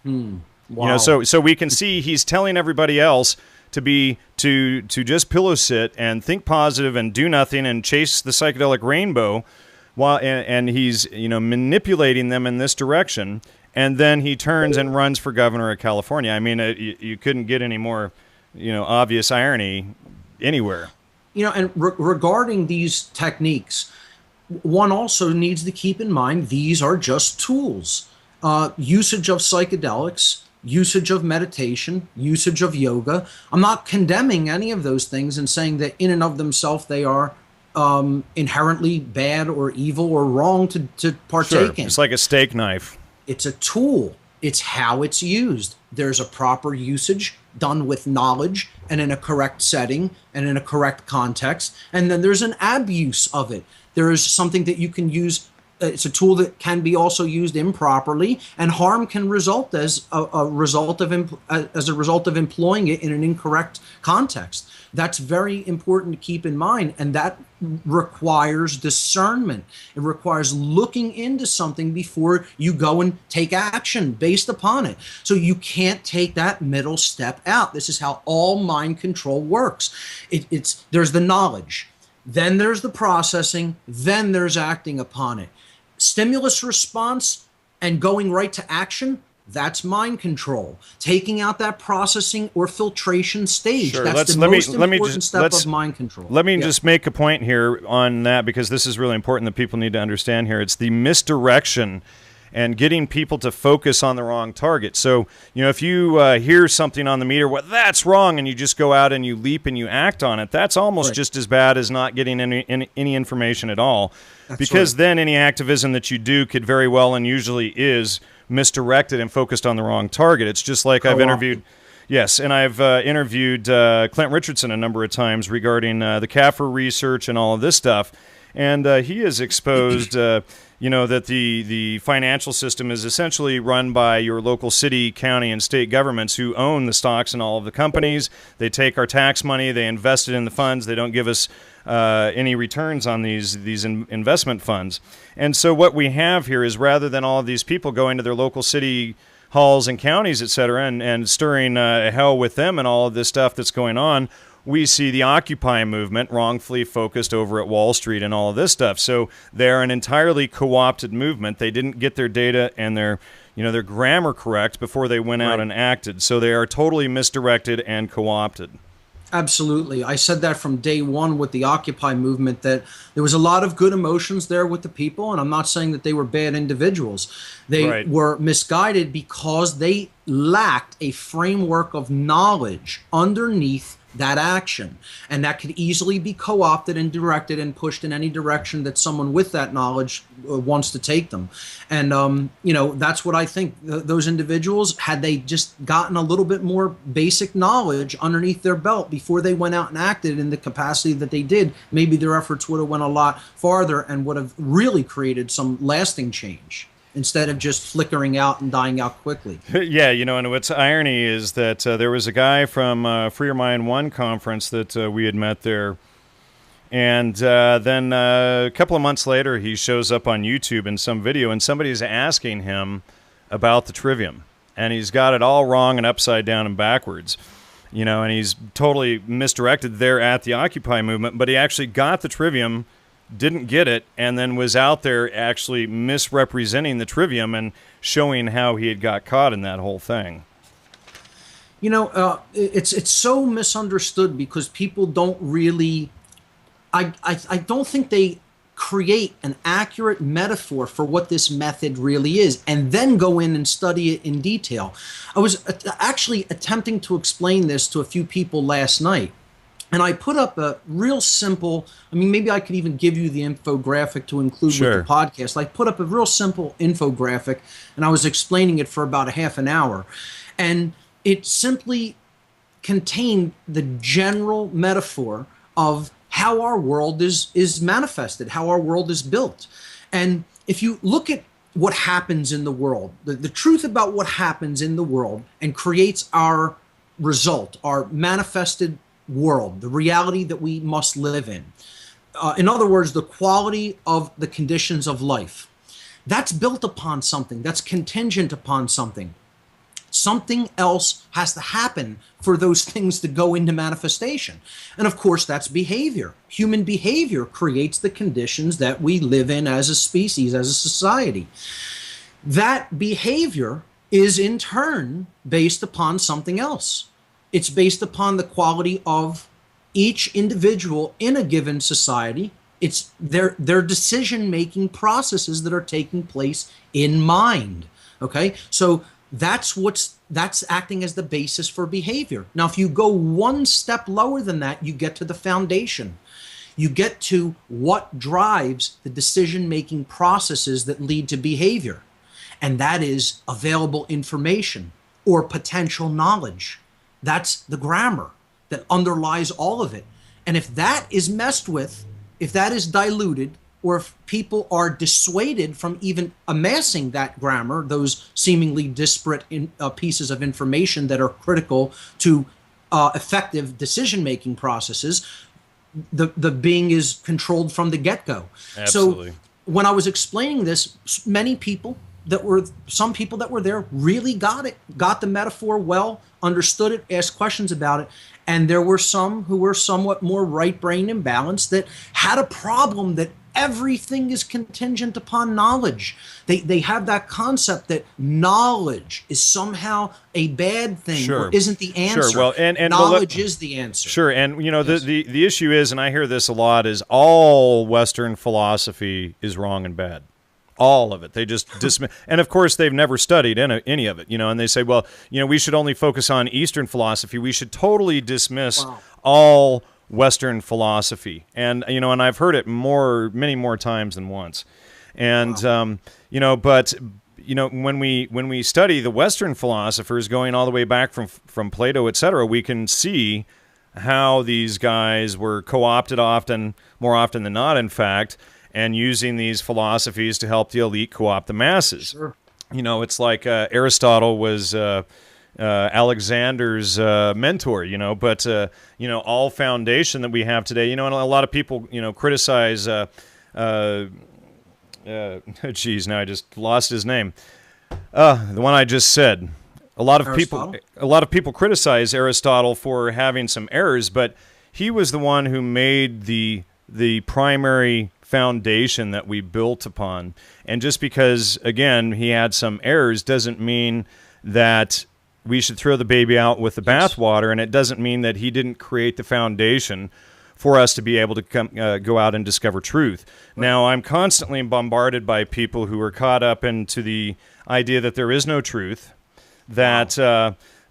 Wow. So we can see he's telling everybody else to just pillow sit and think positive and do nothing and chase the psychedelic rainbow, and he's manipulating them in this direction. And then he turns and runs for governor of California. I mean, you couldn't get any more obvious irony anywhere. And regarding these techniques, one also needs to keep in mind these are just tools. Usage of psychedelics, usage of meditation, usage of yoga. I'm not condemning any of those things and saying that in and of themselves they are inherently bad or evil or wrong to partake in. It's like a steak knife. It's a tool. It's how it's used. There's a proper usage done with knowledge and in a correct setting and in a correct context. And then there's an abuse of it. There is something that you can use. It's a tool that can be also used improperly, and harm can result as a result of employing it in an incorrect context. That's very important to keep in mind, and that requires discernment. It requires looking into something before you go and take action based upon it. So you can't take that middle step out. This is how all mind control works. There's the knowledge, then there's the processing, then there's acting upon it. Stimulus response and going right to action, that's mind control. Taking out that processing or filtration stage, that's the most important step of mind control. Let me just make a point here on that, because this is really important that people need to understand here. It's the misdirection and getting people to focus on the wrong target. So, if you hear something on the meter, well, that's wrong, and you just go out and you leap and you act on it, that's almost just as bad as not getting any information at all. Because then any activism that you do could very well, and usually is, misdirected and focused on the wrong target. It's just like I've interviewed... Yes, and I've interviewed Clint Richardson a number of times regarding the CAFR research and all of this stuff. And he has exposed... that the financial system is essentially run by your local city, county, and state governments who own the stocks in all of the companies. They take our tax money, they invest it in the funds, they don't give us any returns on these investment funds. And so what we have here is, rather than all of these people going to their local city halls and counties, et cetera, and stirring hell with them and all of this stuff that's going on, we see the Occupy movement wrongfully focused over at Wall Street and all of this stuff. So they're an entirely co-opted movement. They didn't get their data and their grammar correct before they went out and acted. So they are totally misdirected and co-opted. Absolutely. I said that from day one with the Occupy movement, that there was a lot of good emotions there with the people, and I'm not saying that they were bad individuals. They were misguided because they lacked a framework of knowledge underneath that action, and that could easily be co-opted and directed and pushed in any direction that someone with that knowledge wants to take them. And that's what I think. Those individuals, had they just gotten a little bit more basic knowledge underneath their belt before they went out and acted in the capacity that they did, maybe their efforts would have went a lot farther and would have really created some lasting change, instead of just flickering out and dying out quickly. Yeah, and what's irony is that there was a guy from Free Your Mind 1 conference that we had met there, and then a couple of months later he shows up on YouTube in some video, and somebody's asking him about the Trivium, and he's got it all wrong and upside down and backwards, and he's totally misdirected there at the Occupy movement, but he actually got the Trivium, didn't get it, and then was out there actually misrepresenting the Trivium and showing how he had got caught in that whole thing. It's so misunderstood because people don't really, I don't think they create an accurate metaphor for what this method really is and then go in and study it in detail. I was actually attempting to explain this to a few people last night. And I put up a real simple, maybe I could even give you the infographic to include with the podcast. I put up a real simple infographic, and I was explaining it for about a half an hour. And it simply contained the general metaphor of how our world is manifested, how our world is built. And if you look at what happens in the world, the truth about what happens in the world and creates our result, our manifested world, the reality that we must live in. In other words, the quality of the conditions of life. That's built upon something. That's contingent upon something. Something else has to happen for those things to go into manifestation. And of course, that's behavior. Human behavior creates the conditions that we live in as a species, as a society. That behavior is in turn based upon something else. It's based upon the quality of each individual in a given society. It's their decision-making processes that are taking place in mind. Okay, so that's acting as the basis for behavior. Now, if you go one step lower than that, you get to the foundation. You get to what drives the decision-making processes that lead to behavior, and that is available information or potential knowledge. That's the grammar that underlies all of it. And if that is messed with, if that is diluted, or if people are dissuaded from even amassing that grammar, those seemingly disparate pieces of information that are critical to effective decision-making processes, the being is controlled from the get-go. Absolutely. So when I was explaining this, some people that were there really got it, got the metaphor well, understood it, asked questions about it. And there were some who were somewhat more right-brain imbalanced that had a problem that everything is contingent upon knowledge. They have that concept that knowledge is somehow a bad thing or isn't the answer. Sure. Well, and knowledge is the answer. Sure. And yes. the issue is, and I hear this a lot, is all Western philosophy is wrong and bad. All of it. They just dismiss. And of course, they've never studied any of it, and they say, well, we should only focus on Eastern philosophy. We should totally dismiss all Western philosophy. And, and I've heard it many more times than once. And, but, when we study the Western philosophers going all the way back from Plato, et cetera, we can see how these guys were co-opted more often than not, in fact, and using these philosophies to help the elite co-opt the masses. Sure. It's like Aristotle was Alexander's mentor, but, all foundation that we have today, and a lot of people, criticize, geez, now I just lost his name. The one I just said. A lot of people criticize Aristotle for having some errors, but he was the one who made the primary foundation that we built upon. And just because, again, he had some errors doesn't mean that we should throw the baby out with the bathwater, and it doesn't mean that he didn't create the foundation for us to be able to go out and discover truth. Right. Now, I'm constantly bombarded by people who are caught up into the idea that there is no truth, that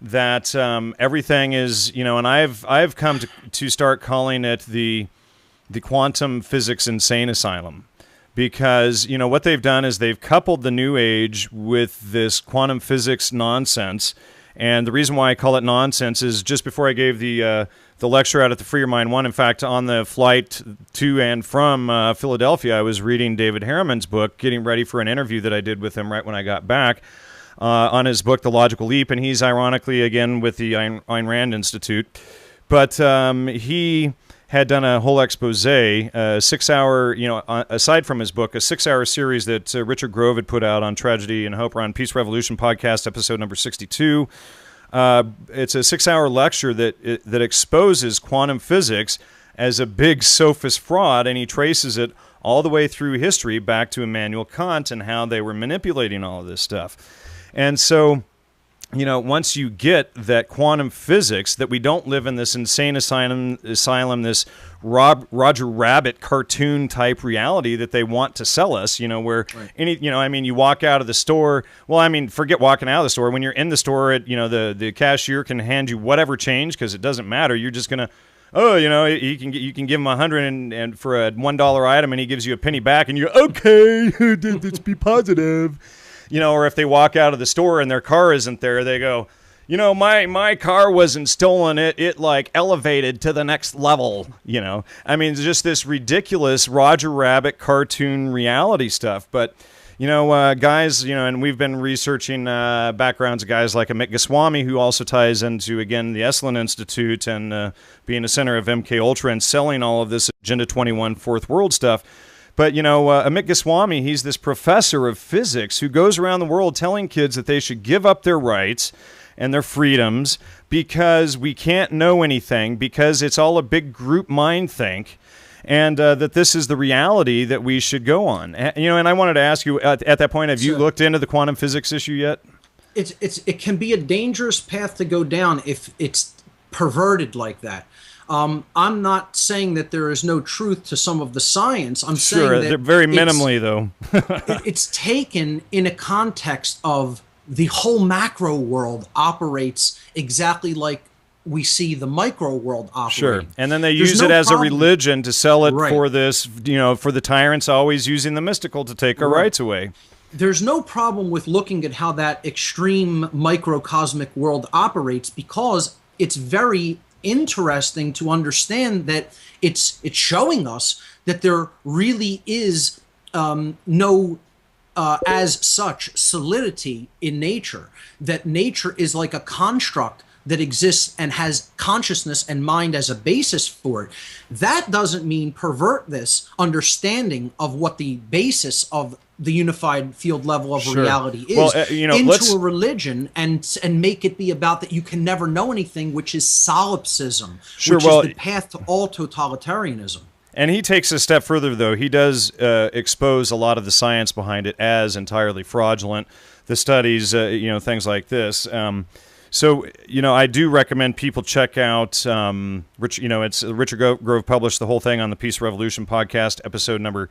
that everything is, and I've come to start calling it the quantum physics insane asylum, because what they've done is they've coupled the New Age with this quantum physics nonsense. And the reason why I call it nonsense is just before I gave the lecture out at the Free Your Mind One. In fact, on the flight to and from Philadelphia, I was reading David Harriman's book, getting ready for an interview that I did with him right when I got back on his book, The Logical Leap. And he's ironically, again, with the Ayn Rand Institute. But he had done a whole expose, a 6-hour, aside from his book, a 6-hour series that Richard Grove had put out on Tragedy and Hope. We're on Peace Revolution podcast, episode number 62. It's a 6-hour lecture that exposes quantum physics as a big sophist fraud, and he traces it all the way through history back to Immanuel Kant and how they were manipulating all of this stuff. And so, once you get that quantum physics, that we don't live in this insane asylum, this Roger Rabbit cartoon type reality that they want to sell us, where you walk out of the store. Well, forget walking out of the store. When you're in the store, the cashier can hand you whatever change because it doesn't matter. You're just gonna, you can give him $100 and for a $1 item, and he gives you a penny back, and you're okay. Let's be positive. Or if they walk out of the store and their car isn't there, they go, my car wasn't stolen. It like elevated to the next level. It's just this ridiculous Roger Rabbit cartoon reality stuff. But, guys, and we've been researching backgrounds of guys like Amit Goswami, who also ties into, again, the Esalen Institute and being a center of MK Ultra and selling all of this Agenda 21 Fourth World stuff. But, Amit Goswami, he's this professor of physics who goes around the world telling kids that they should give up their rights and their freedoms because we can't know anything, because it's all a big group mind think, and that this is the reality that we should go on. And I wanted to ask you, at that point, have you looked into the quantum physics issue yet? It can be a dangerous path to go down if it's perverted like that. I'm not saying that there is no truth to some of the science. I'm saying that very minimally, though. It's taken in a context of the whole macro world operates exactly like we see the micro world operate. Sure, and then they use it as a religion to sell it for this, for the tyrants always using the mystical to take our rights away. There's no problem with looking at how that extreme microcosmic world operates, because it's very interesting to understand that it's showing us that there really is no as such solidity in nature, that nature is like a construct that exists and has consciousness and mind as a basis for it. That doesn't mean pervert this understanding of what the basis of the unified field level of reality is into a religion and make it be about that you can never know anything, which is solipsism, which is the path to all totalitarianism. And he takes a step further, though. He does expose a lot of the science behind it as entirely fraudulent. The studies, things like this. So, I do recommend people check out, it's Richard Grove published the whole thing on the Peace Revolution podcast, episode number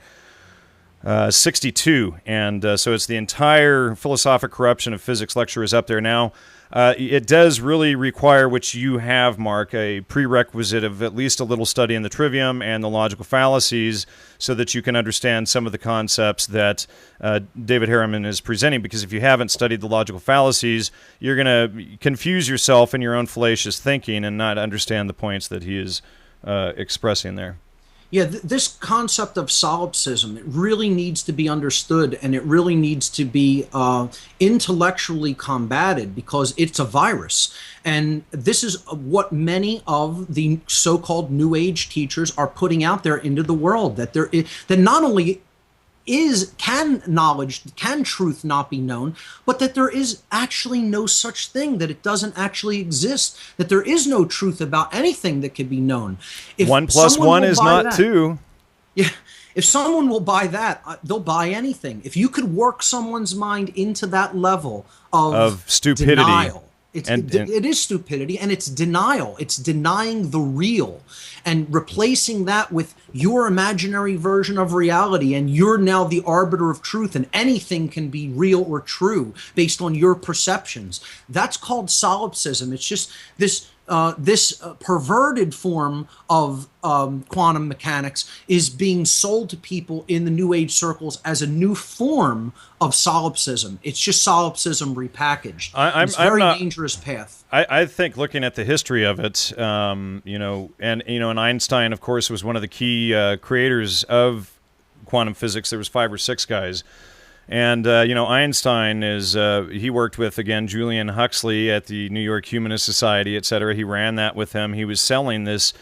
62. And so it's the entire Philosophic Corruption of Physics lecture is up there now. It does really require, which you have, Mark, a prerequisite of at least a little study in the Trivium and the logical fallacies so that you can understand some of the concepts that David Harriman is presenting. Because if you haven't studied the logical fallacies, you're going to confuse yourself in your own fallacious thinking and not understand the points that he is expressing there. Yeah, this concept of solipsism, it really needs to be understood, and it really needs to be intellectually combated, because it's a virus. And this is what many of the so-called New Age teachers are putting out there into the world, that there is, that not only can truth not be known, but that there is actually no such thing, that it doesn't actually exist, that there is no truth about anything that can be known. If 1 + 1 is not 2. Yeah, if someone will buy that, they'll buy anything. If you could work someone's mind into that level of stupidity, denial, It is stupidity, and it's denial. It's denying the real and replacing that with your imaginary version of reality, and you're now the arbiter of truth, and anything can be real or true based on your perceptions. That's called solipsism. It's just this perverted form of quantum mechanics is being sold to people in the New Age circles as a new form of solipsism. It's just solipsism repackaged. It's a very dangerous path. I think looking at the history of it, and Einstein, of course, was one of the key creators of quantum physics. There was 5 or 6 guys. And, Einstein he worked with, again, Julian Huxley at the New York Humanist Society, et cetera. He ran that with him. He was selling this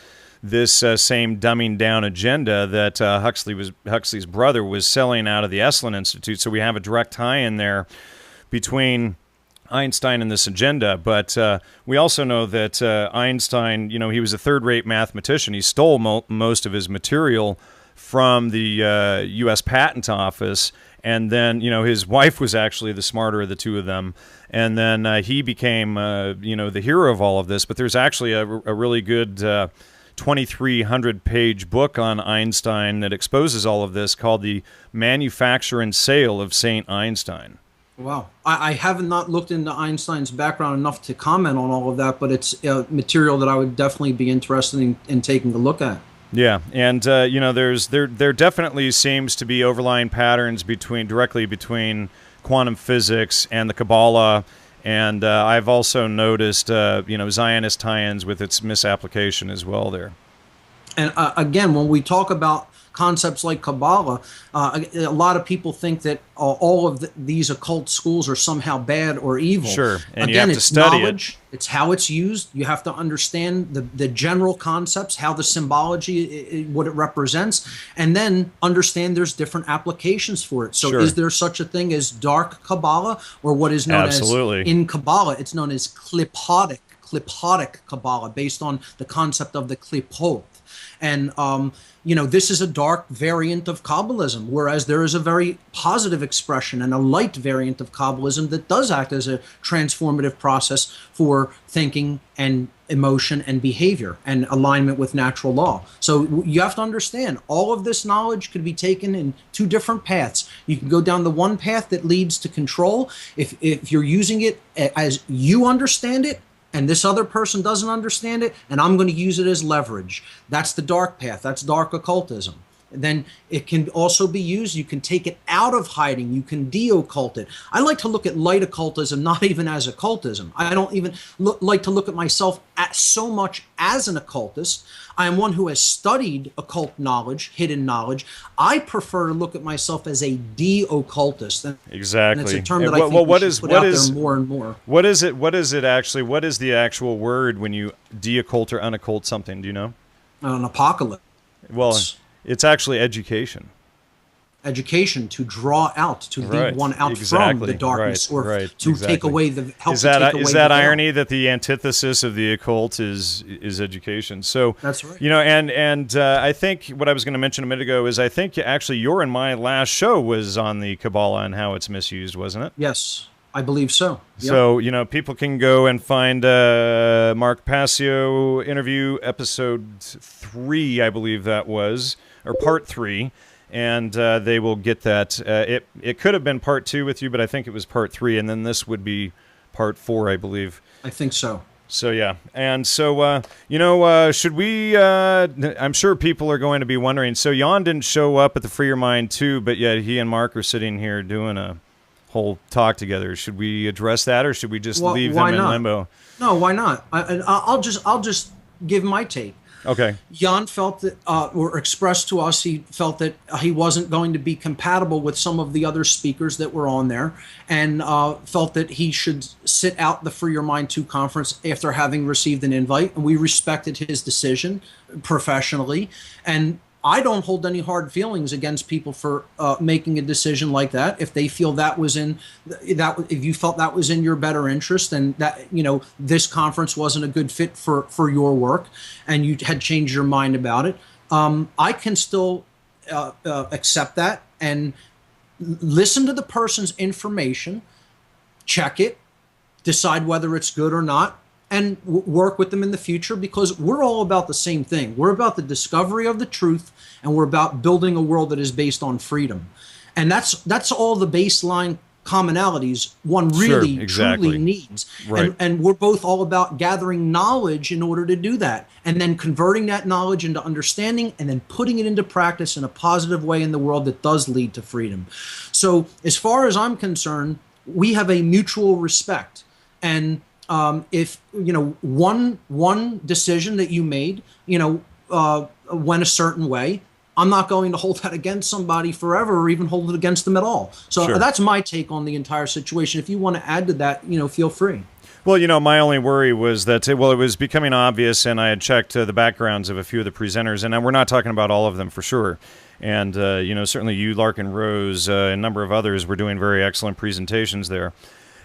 same dumbing down agenda that Huxley's brother was selling out of the Esalen Institute. So we have a direct tie-in there between Einstein and this agenda. But we also know that Einstein, he was a third-rate mathematician. He stole most of his material from the U.S. Patent Office. And then, his wife was actually the smarter of the two of them. And then he became, the hero of all of this. But there's actually a really good 2,300-page book on Einstein that exposes all of this called The Manufacture and Sale of St. Einstein. Wow. I have not looked into Einstein's background enough to comment on all of that, but it's material that I would definitely be interested in taking a look at. Yeah, and there definitely seems to be overlying patterns directly between quantum physics and the Kabbalah, and I've also noticed Zionist tie-ins with its misapplication as well there. And again, when we talk about concepts like Kabbalah, a lot of people think that all of these occult schools are somehow bad or evil. Sure, and again, you have to study knowledge, it's how it's used. You have to understand the general concepts, how the symbology, what it represents, and then understand there's different applications for it. So Sure. Is there such a thing as dark Kabbalah, or what is known Absolutely. as, in Kabbalah, it's known as klipotic Kabbalah, based on the concept of the klipot. And, this is a dark variant of Kabbalism, whereas there is a very positive expression and a light variant of Kabbalism that does act as a transformative process for thinking and emotion and behavior and alignment with natural law. So you have to understand, all of this knowledge could be taken in 2 different paths. You can go down the one path that leads to control. If you're using it as you understand it, and this other person doesn't understand it, and I'm going to use it as leverage. That's the dark path. That's dark occultism. Then it can also be used. You can take it out of hiding. You can de-occult it. I like to look at light occultism not even as occultism. I don't even like to look at myself so much as an occultist. I am one who has studied occult knowledge, hidden knowledge. I prefer to look at myself as a de-occultist. Exactly. And it's a term that I think we should put out there more and more. What is it? What is it actually? What is the actual word when you de-occult or unoccult something? Do you know? An apocalypse. Well, it's actually education. Education, to draw out, to lead one out from the darkness, or to take away the help. Is that irony that the antithesis of the occult is education? So that's right. And I think what I was going to mention a minute ago is I think actually your and my last show was on the Kabbalah and how it's misused, wasn't it? Yes, I believe so. Yep. So people can go and find Mark Passio interview episode 3, I believe that was, or part 3. And they will get that. It could have been part 2 with you, but I think it was part 3, and then this would be part 4, I believe. I think so. So yeah, and so should we? I'm sure people are going to be wondering. So Jan didn't show up at the Free Your Mind 2, but yet he and Mark are sitting here doing a whole talk together. Should we address that, or should we just leave them in limbo? No, why not? I'll just give my take. Okay. Jan felt that, or expressed to us, he felt that he wasn't going to be compatible with some of the other speakers that were on there, and felt that he should sit out the Free Your Mind 2 conference after having received an invite. And we respected his decision professionally. And I don't hold any hard feelings against people for making a decision like that. If they feel if you felt that was in your better interest, and that this conference wasn't a good fit for your work, and you had changed your mind about it, I can still accept that and listen to the person's information, check it, decide whether it's good or not, and work with them in the future, because we're all about the same thing. We're about the discovery of the truth, and we're about building a world that is based on freedom. And that's all the baseline commonalities one really truly needs. Right. And we're both all about gathering knowledge in order to do that, and then converting that knowledge into understanding, and then putting it into practice in a positive way in the world that does lead to freedom. So as far as I'm concerned, we have a mutual respect. And if one decision that you made went a certain way, I'm not going to hold that against somebody forever, or even hold it against them at all. So that's my take on the entire situation. If you want to add to that, feel free. Well, my only worry was that, it was becoming obvious, and I had checked the backgrounds of a few of the presenters, and we're not talking about all of them for sure. And, certainly you, Larkin Rose, a number of others were doing very excellent presentations there.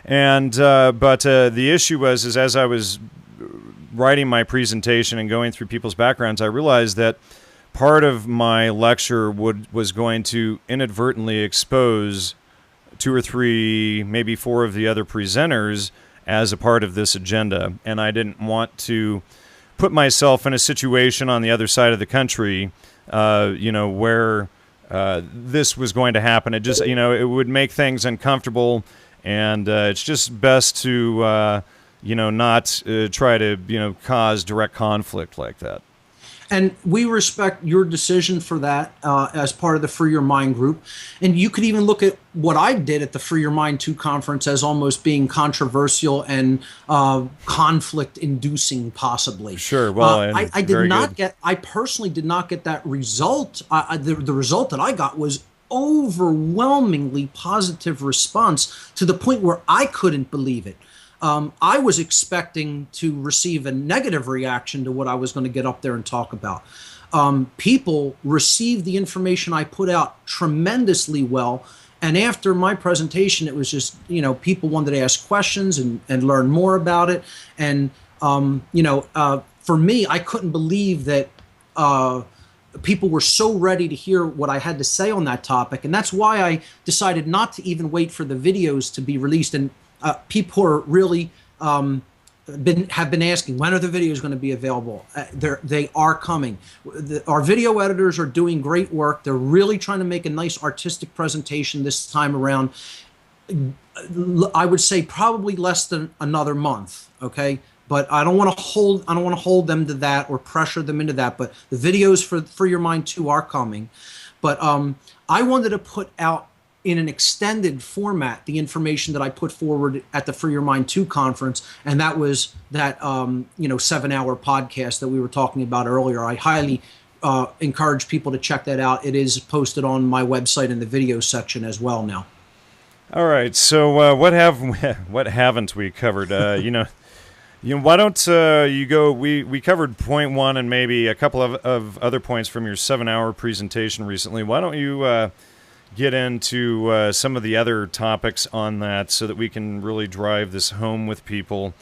And but the issue was as I was writing my presentation and going through people's backgrounds, I realized that part of my lecture was going to inadvertently expose 2 or 3, maybe 4 of the other presenters as a part of this agenda. And I didn't want to put myself in a situation on the other side of the country, where this was going to happen. It just, it would make things uncomfortable. And it's just best to, not try to, cause direct conflict like that. And we respect your decision for that as part of the Free Your Mind group. And you could even look at what I did at the Free Your Mind 2 conference as almost being controversial and conflict-inducing, possibly. Sure. Well, I personally did not get that result. The result that I got was overwhelmingly positive response, to the point where I couldn't believe it. I was expecting to receive a negative reaction to what I was going to get up there and talk about. People received the information I put out tremendously well. And after my presentation, it was just, people wanted to ask questions and learn more about it. And, for me, I couldn't believe that people were so ready to hear what I had to say on that topic. And that's why I decided not to even wait for the videos to be released. And people are really have been asking, when are the videos going to be available? They are coming. Our video editors are doing great work. They're really trying to make a nice artistic presentation this time around. I would say probably less than another month. Okay. But I don't want to hold them to that or pressure them into that. But the videos for Free Your Mind 2 are coming. But I wanted to put out in an extended format the information that I put forward at the Free Your Mind 2 conference, and that was that 7-hour podcast that we were talking about earlier. I highly encourage people to check that out. It is posted on my website in the video section as well now. All right. So what haven't we covered? Why don't you go? We covered point 1 and maybe a couple of other points from your 7-hour presentation recently. Why don't you get into some of the other topics on that, so that we can really drive this home with people?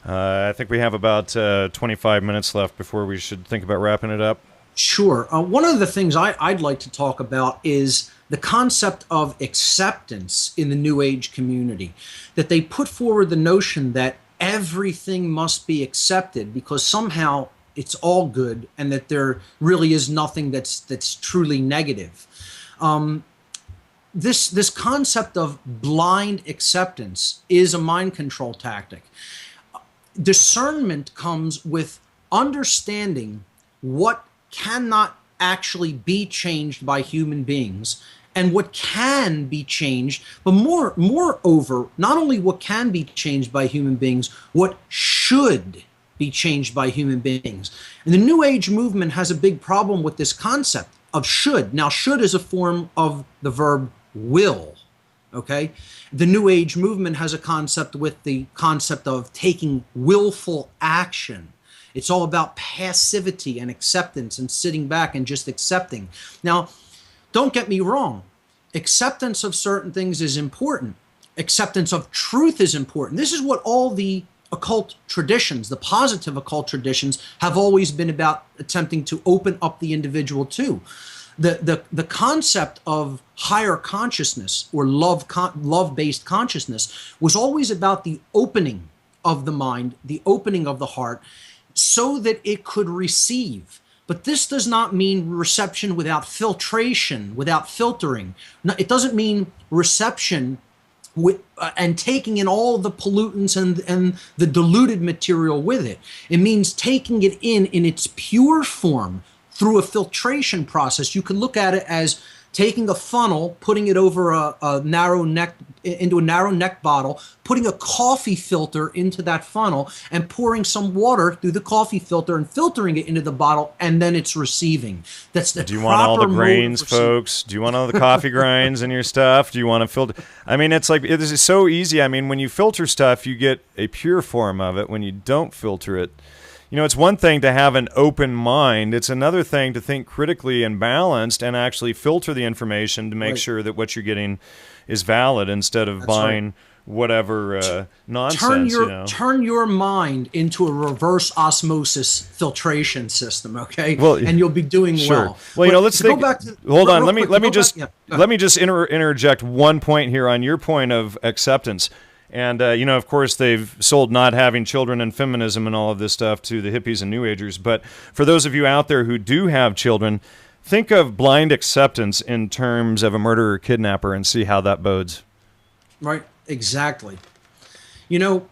I think we have about 25 minutes left before we should think about wrapping it up. Sure. One of the things I'd like to talk about is the concept of acceptance in the New Age community, that they put forward the notion that everything must be accepted because somehow it's all good, and that there really is nothing that's truly negative. This concept of blind acceptance is a mind control tactic. Discernment comes with understanding what cannot actually be changed by human beings and what can be changed, but moreover, not only what can be changed by human beings, what should be changed by human beings. And the New Age movement has a big problem with this concept of should. Now, should is a form of the verb will, okay? The New Age movement has a concept with the concept of taking willful action. It's all about passivity and acceptance and sitting back and just accepting. Now, don't get me wrong. Acceptance of certain things is important. Acceptance of truth is important. This is what all the occult traditions, the positive occult traditions, have always been about attempting to open up the individual to. The concept of higher consciousness or love-based consciousness was always about the opening of the mind, the opening of the heart, so that it could receive. But this does not mean reception without filtration, without filtering. It doesn't mean reception and taking in all the pollutants and the diluted material with it. It means taking it in its pure form through a filtration process. You can look at it as taking a funnel, putting it over a narrow neck, into a narrow neck bottle, putting a coffee filter into that funnel, and pouring some water through the coffee filter and filtering it into the bottle, and then it's receiving. That's the proper. Do you want all the grains, folks? Do you want all the coffee grinds in your stuff? Do you want to filter? I mean, it's like, it is so easy. I mean, when you filter stuff, you get a pure form of it. When you don't filter it, you know, it's one thing to have an open mind. It's another thing to think critically and balanced and actually filter the information to make sure that what you're getting is valid instead of buying whatever nonsense. Turn your mind into a reverse osmosis filtration system, okay? Well, and you'll be doing well. Well, you know, let's think. Go back to, hold on. Let me just interject one point here on your point of acceptance. And, you know, of course, they've sold not having children and feminism and all of this stuff to the hippies and New Agers. But for those of you out there who do have children, think of blind acceptance in terms of a murderer kidnapper and see how that bodes. Right, exactly. You know,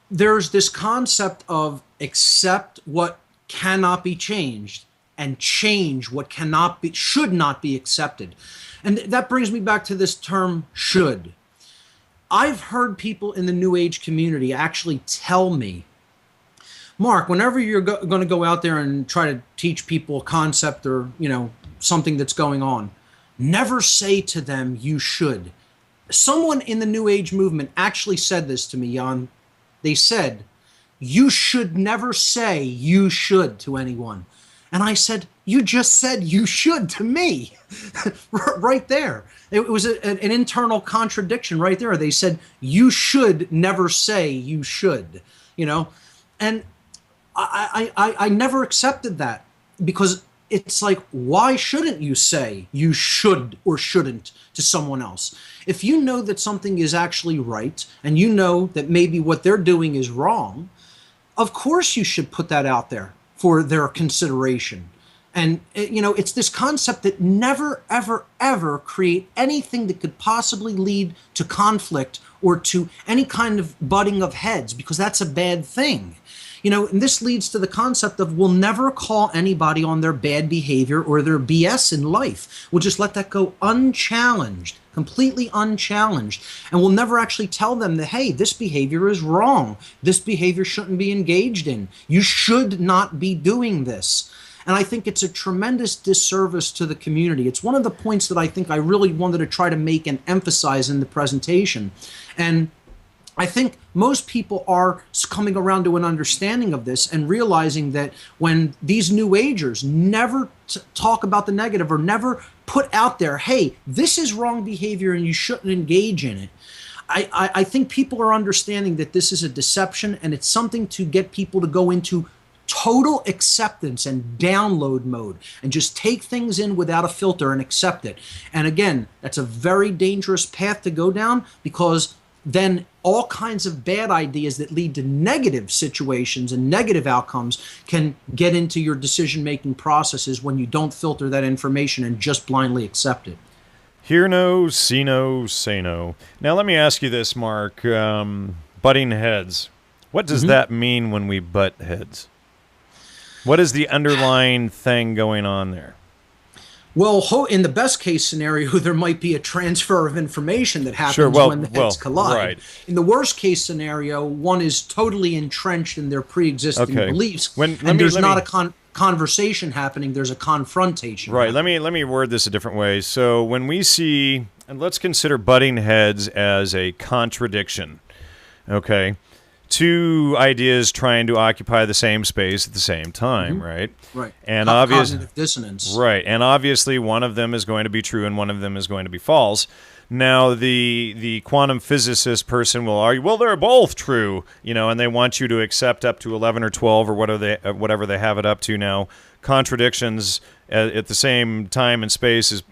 there's this concept of accept what cannot be changed and change what should not be accepted. And that brings me back to this term should. I've heard people in the New Age community actually tell me, Mark, whenever you're going to go out there and try to teach people a concept or, you know, something that's going on, never say to them, you should. Someone in the New Age movement actually said this to me, Jan. They said, you should never say you should to anyone. And I said, you just said you should to me. Right there. It was an internal contradiction right there. They said, you should never say you should, you know. And I never accepted that, because it's like, why shouldn't you say you should or shouldn't to someone else? If you know that something is actually right and you know that maybe what they're doing is wrong, of course you should put that out there for their consideration. And, you know, it's this concept that never, ever, ever create anything that could possibly lead to conflict or to any kind of butting of heads, because that's a bad thing. You know, and this leads to the concept of we'll never call anybody on their bad behavior or their BS in life. We'll just let that go unchallenged, completely unchallenged. And we'll never actually tell them that, hey, this behavior is wrong. This behavior shouldn't be engaged in. You should not be doing this. And I think it's a tremendous disservice to the community. It's one of the points that I think I really wanted to try to make and emphasize in the presentation. And I think most people are coming around to an understanding of this and realizing that when these New Agers never talk about the negative or never put out there, hey, this is wrong behavior and you shouldn't engage in it. I think people are understanding that this is a deception, and it's something to get people to go into total acceptance and download mode and just take things in without a filter and accept it. And again, that's a very dangerous path to go down, because then all kinds of bad ideas that lead to negative situations and negative outcomes can get into your decision-making processes when you don't filter that information and just blindly accept it. Hear no, see no, say no. Now let me ask you this, Mark. Butting heads. What does that mean when we butt heads? What is the underlying thing going on there? Well, in the best case scenario, there might be a transfer of information that happens when the heads collide. Right. In the worst case scenario, one is totally entrenched in their pre-existing beliefs, and there's not a conversation happening, there's a confrontation. Right. Let me word this a different way. So when we see, and let's consider butting heads as a contradiction, okay? Two ideas trying to occupy the same space at the same time, right? Right. And cognitive dissonance. Right. And obviously one of them is going to be true and one of them is going to be false. Now the quantum physicist person will argue, well, they're both true, you know, and they want you to accept up to 11 or 12 or whatever they have it up to now, contradictions at the same time and space as,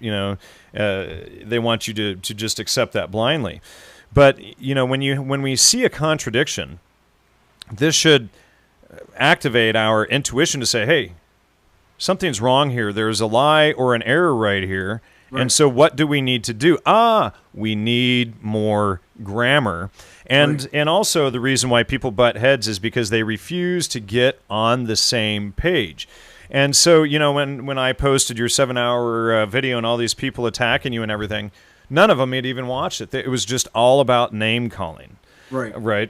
they want you to just accept that blindly. But, when we see a contradiction, this should activate our intuition to say, hey, something's wrong here. There's a lie or an error right here. Right. And so what do we need to do? We need more grammar. And also the reason why people butt heads is because they refuse to get on the same page. And so, when I posted your 7-hour video and all these people attacking you and everything, none of them had even watched it. It was just all about name calling. Right.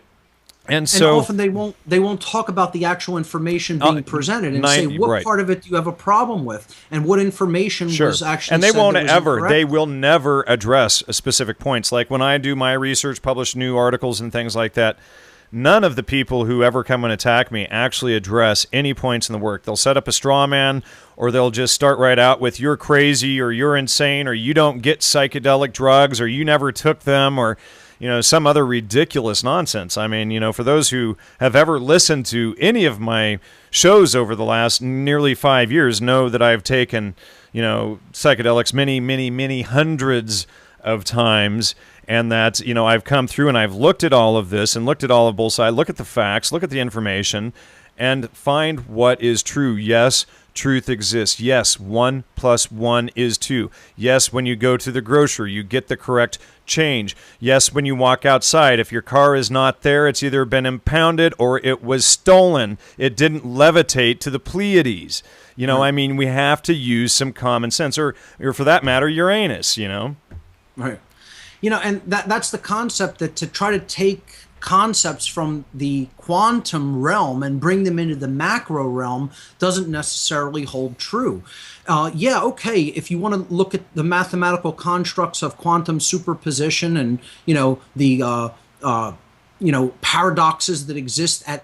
And so often they won't talk about the actual information being presented and say what part of it do you have a problem with and what information was actually and they said won't that was ever incorrect. They will never address specific points. Like when I do my research, publish new articles and things like that, none of the people who ever come and attack me actually address any points in the work. They'll set up a straw man, or they'll just start right out with you're crazy or you're insane or you don't get psychedelic drugs or you never took them or some other ridiculous nonsense. I mean, for those who have ever listened to any of my shows over the last nearly 5 years know that I've taken, psychedelics many, many, many hundreds of times, and that, I've come through and I've looked at all of this and looked at all of both sides, look at the facts, look at the information, and find what is true. Yes, truth exists. Yes, 1 + 1 is 2. Yes, when you go to the grocery, you get the correct change. Yes, when you walk outside, if your car is not there, it's either been impounded or it was stolen. It didn't levitate to the Pleiades. We have to use some common sense, or for that matter, Uranus, Right. And that's the concept, that to try to take concepts from the quantum realm and bring them into the macro realm doesn't necessarily hold true. If you want to look at the mathematical constructs of quantum superposition and the paradoxes that exist at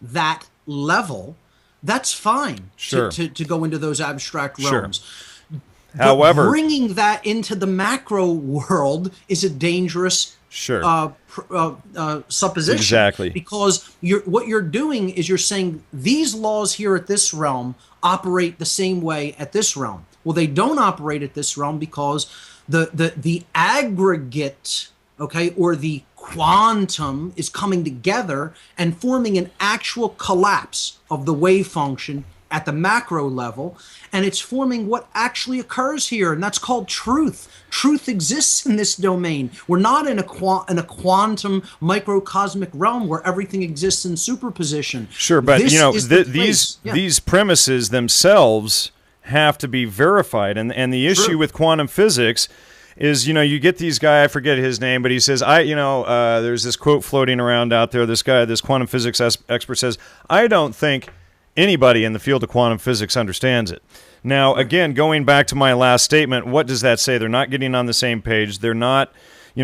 that level, that's fine. Sure. To go into those abstract realms. Sure. However, bringing that into the macro world is a dangerous supposition. Exactly. Because what you're doing is you're saying these laws here at this realm operate the same way at this realm. Well, they don't operate at this realm because the aggregate, or the quantum is coming together and forming an actual collapse of the wave function at the macro level, and it's forming what actually occurs here, and that's called truth. Truth exists in this domain. We're not in a quantum microcosmic realm where everything exists in superposition. Sure, but these premises themselves have to be verified, and the issue with quantum physics is, you get these guy, I forget his name, but he says, there's this quote floating around out there. This guy, this quantum physics expert says, I don't think anybody in the field of quantum physics understands it. Now, again, going back to my last statement, what does that say? They're not getting on the same page. They're not,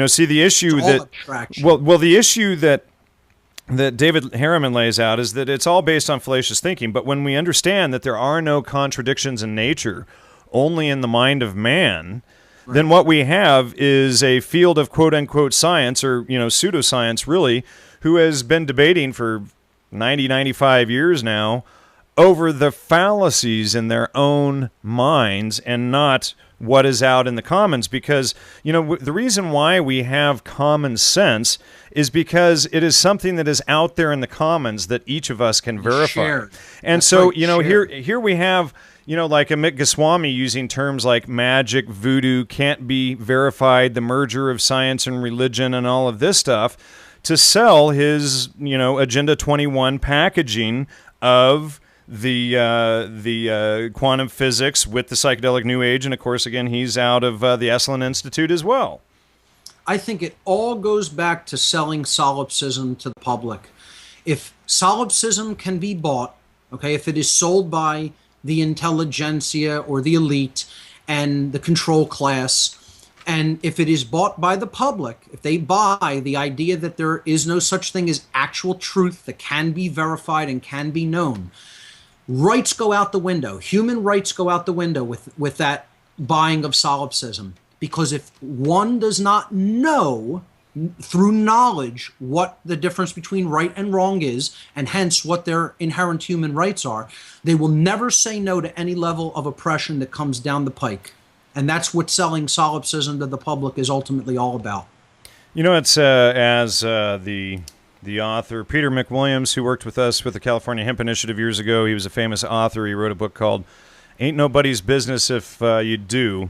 see, the issue the issue that David Harriman lays out is that it's all based on fallacious thinking. But when we understand that there are no contradictions in nature, only in the mind of man, then what we have is a field of quote-unquote science, or, pseudoscience, really, who has been debating for 95 years now over the fallacies in their own minds and not what is out in the commons. Because, the reason why we have common sense is because it is something that is out there in the commons that each of us can verify. Shared. And That's so, right, here we have, like Amit Goswami using terms like magic, voodoo, can't be verified, the merger of science and religion and all of this stuff, to sell his, Agenda 21 packaging of the quantum physics with the psychedelic New Age. And, of course, again, he's out of the Esalen Institute as well. I think it all goes back to selling solipsism to the public. If solipsism can be bought, if it is sold by the intelligentsia or the elite and the control class, and if it is bought by the public, if they buy the idea that there is no such thing as actual truth that can be verified and can be known, rights go out the window. Human rights go out the window with that buying of solipsism. Because if one does not know through knowledge what the difference between right and wrong is, and hence what their inherent human rights are, they will never say no to any level of oppression that comes down the pike. And that's what selling solipsism to the public is ultimately all about. You know, it's as the author Peter McWilliams, who worked with us with the California Hemp Initiative years ago, he was a famous author. He wrote a book called Ain't Nobody's Business If You Do,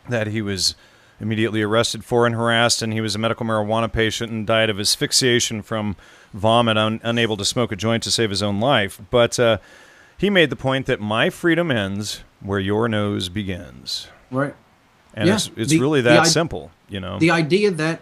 that he was immediately arrested for and harassed, and he was a medical marijuana patient and died of asphyxiation from vomit, unable to smoke a joint to save his own life. But he made the point that my freedom ends where your nose begins. Right. And it's really that simple, you know. The idea that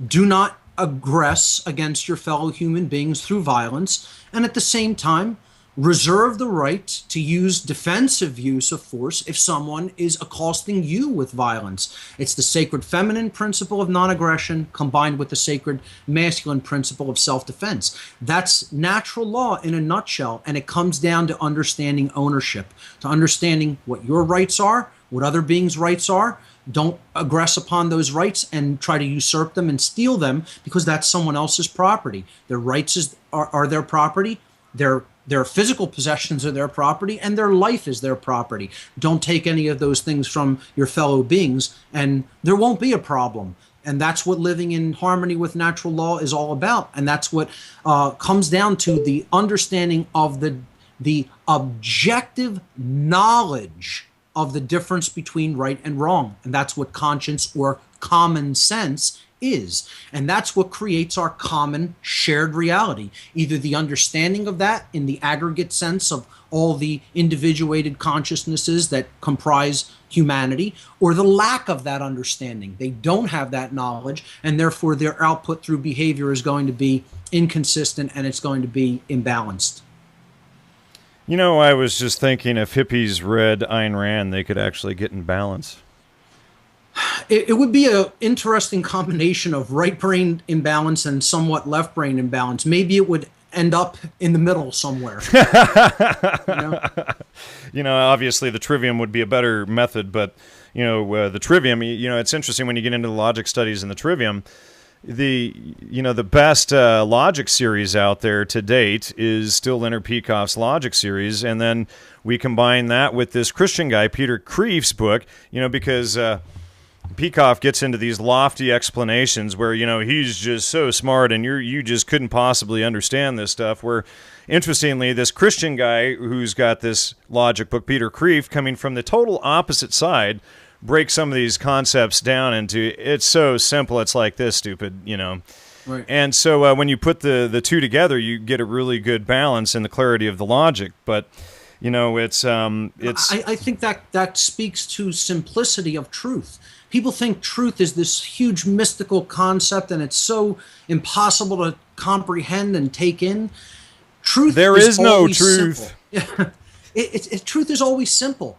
do not aggress against your fellow human beings through violence, and at the same time reserve the right to use defensive use of force if someone is accosting you with violence. It's the sacred feminine principle of non-aggression combined with the sacred masculine principle of self-defense. That's natural law in a nutshell, and it comes down to understanding ownership, to understanding what your rights are, what other beings' rights are. Don't aggress upon those rights and try to usurp them and steal them, because that's someone else's property. Their rights are their property. Their physical possessions are their property, and their life is their property. Don't take any of those things from your fellow beings, and there won't be a problem. And that's what living in harmony with natural law is all about. And that's what comes down to the understanding of the objective knowledge of the difference between right and wrong. And that's what conscience or common sense is. And that's what creates our common shared reality. Either the understanding of that in the aggregate sense of all the individuated consciousnesses that comprise humanity, or the lack of that understanding. They don't have that knowledge, and therefore their output through behavior is going to be inconsistent, and it's going to be imbalanced. You know, I was just thinking if hippies read Ayn Rand, they could actually get in balance. It would be an interesting combination of right brain imbalance and somewhat left brain imbalance. Maybe it would end up in the middle somewhere. You know, obviously the Trivium would be a better method, but the Trivium, it's interesting when you get into the logic studies in the Trivium. The best logic series out there to date is still Leonard Peikoff's logic series, and then we combine that with this Christian guy Peter Kreeft's book, because Peikoff gets into these lofty explanations where he's just so smart and you just couldn't possibly understand this stuff, where interestingly this Christian guy who's got this logic book, Peter Kreeft, coming from the total opposite side, break some of these concepts down into, it's so simple, it's like this, stupid, Right. And so when you put the two together, you get a really good balance in the clarity of the logic. But it's I think that speaks to simplicity of truth. People think truth is this huge mystical concept, and it's so impossible to comprehend and take in. Truth is no truth. Truth is always simple.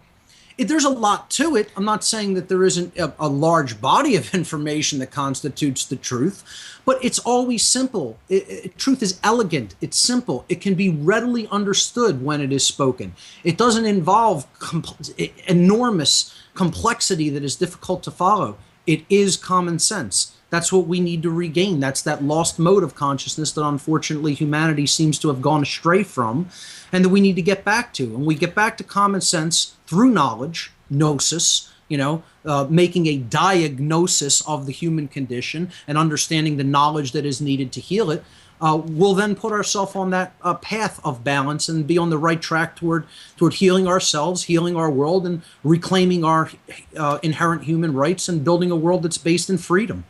There's a lot to it. I'm not saying that there isn't a large body of information that constitutes the truth, but it's always simple. Truth is elegant. It's simple. It can be readily understood when it is spoken. It doesn't involve enormous complexity that is difficult to follow. It is common sense. That's what we need to regain. That's that lost mode of consciousness that unfortunately humanity seems to have gone astray from, and that we need to get back to. And we get back to common sense through knowledge, gnosis, making a diagnosis of the human condition and understanding the knowledge that is needed to heal it. We'll then put ourselves on that path of balance and be on the right track toward healing ourselves, healing our world, and reclaiming our inherent human rights and building a world that's based in freedom.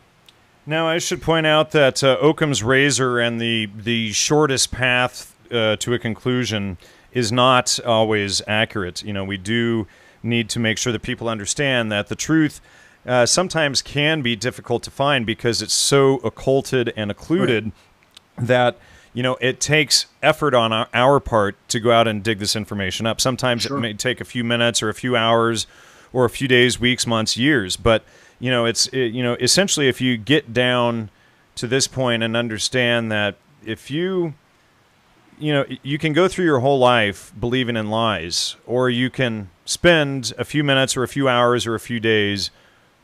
Now, I should point out that Occam's razor and the shortest path to a conclusion is not always accurate. We do need to make sure that people understand that the truth sometimes can be difficult to find because it's so occulted and occluded. Right. That it takes effort on our part to go out and dig this information up. Sometimes It may take a few minutes or a few hours or a few days, weeks, months, years. But essentially, if you get down to this point and understand that if you can go through your whole life believing in lies, or you can spend a few minutes or a few hours or a few days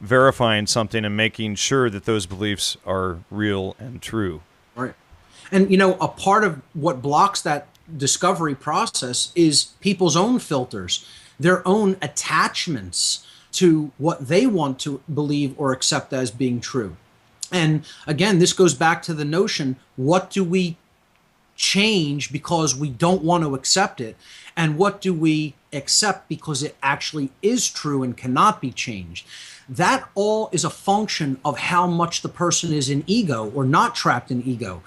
verifying something and making sure that those beliefs are real and true. Right. And, you know, a part of what blocks that discovery process is people's own filters, their own attachments to what they want to believe or accept as being true. And again, this goes back to the notion, what do we change because we don't want to accept it? And what do we accept because it actually is true and cannot be changed? That all is a function of how much the person is in ego or not trapped in ego.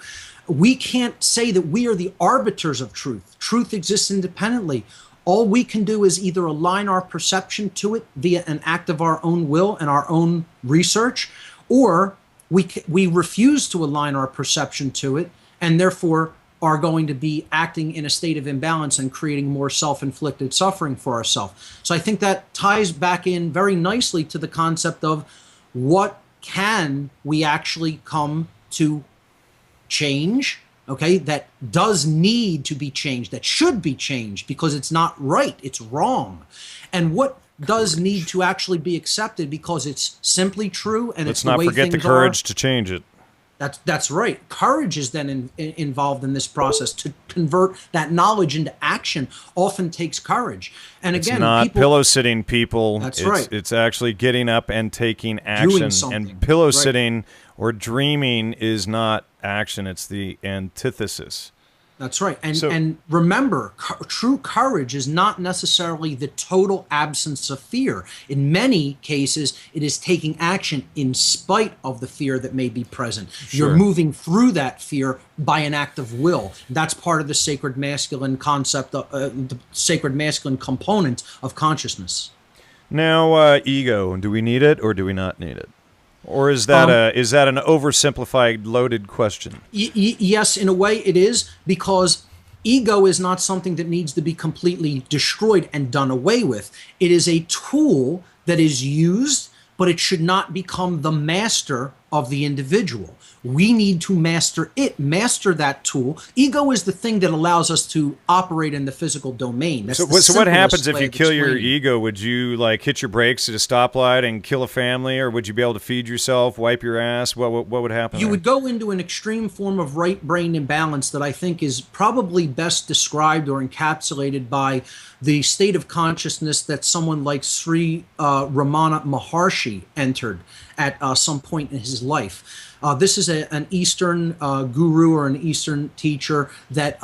We can't say that we are the arbiters of truth. Truth exists independently. All we can do is either align our perception to it via an act of our own will and our own research, or we refuse to align our perception to it and therefore are going to be acting in a state of imbalance and creating more self-inflicted suffering for ourselves. So I think that ties back in very nicely to the concept of what can we actually come to change, okay, that does need to be changed, that should be changed because it's not right, it's wrong. And what does need to actually be accepted because it's simply true and it's the way things are. Let's not forget the courage to change it. That's right. Courage is then involved in this process. To convert that knowledge into action often takes courage. And again, it's not pillow sitting, people. That's right. It's actually getting up and taking action. And pillow sitting or dreaming is not action. It's the antithesis. That's right. And remember, true courage is not necessarily the total absence of fear. In many cases, it is taking action in spite of the fear that may be present. Sure. You're moving through that fear by an act of will. That's part of the sacred masculine concept, the sacred masculine component of consciousness. Now, ego, do we need it or do we not need it? Or is that an oversimplified, loaded question? Yes, in a way it is, because ego is not something that needs to be completely destroyed and done away with. It is a tool that is used, but it should not become the master of the individual. We need to master it, master that tool. Ego is the thing that allows us to operate in the physical domain. That's so what happens if you kill your ego? Would you like hit your brakes at a stoplight and kill a family, or would you be able to feed yourself, wipe your ass? What would happen? You would go into an extreme form of right brain imbalance that I think is probably best described or encapsulated by the state of consciousness that someone like Sri Ramana Maharshi entered at some point in his life. This is an Eastern guru or an Eastern teacher that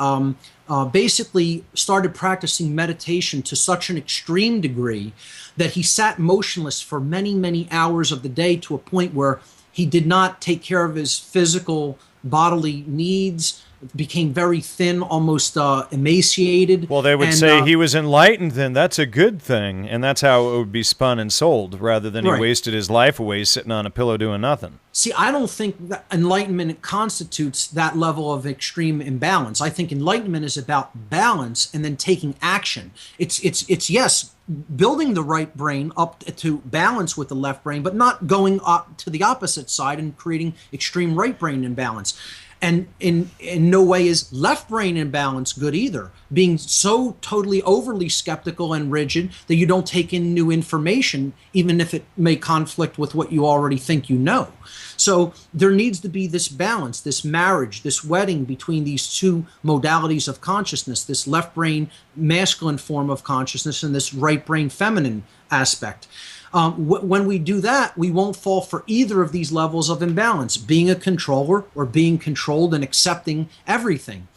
basically started practicing meditation to such an extreme degree that he sat motionless for many, many hours of the day, to a point where he did not take care of his physical bodily needs, became very thin, almost emaciated. Well, they would say he was enlightened then. That's a good thing. And that's how it would be spun and sold, rather than he wasted his life away sitting on a pillow doing nothing. See, I don't think that enlightenment constitutes that level of extreme imbalance. I think enlightenment is about balance and then taking action. It's yes, building the right brain up to balance with the left brain, but not going up to the opposite side and creating extreme right brain imbalance. And in no way is left brain imbalance good either. Being so totally overly skeptical and rigid that you don't take in new information, even if it may conflict with what you already think you know. So there needs to be this balance, this marriage, this wedding between these two modalities of consciousness, this left brain masculine form of consciousness and this right brain feminine aspect. When we do that, we won't fall for either of these levels of imbalance, being a controller or being controlled and accepting everything.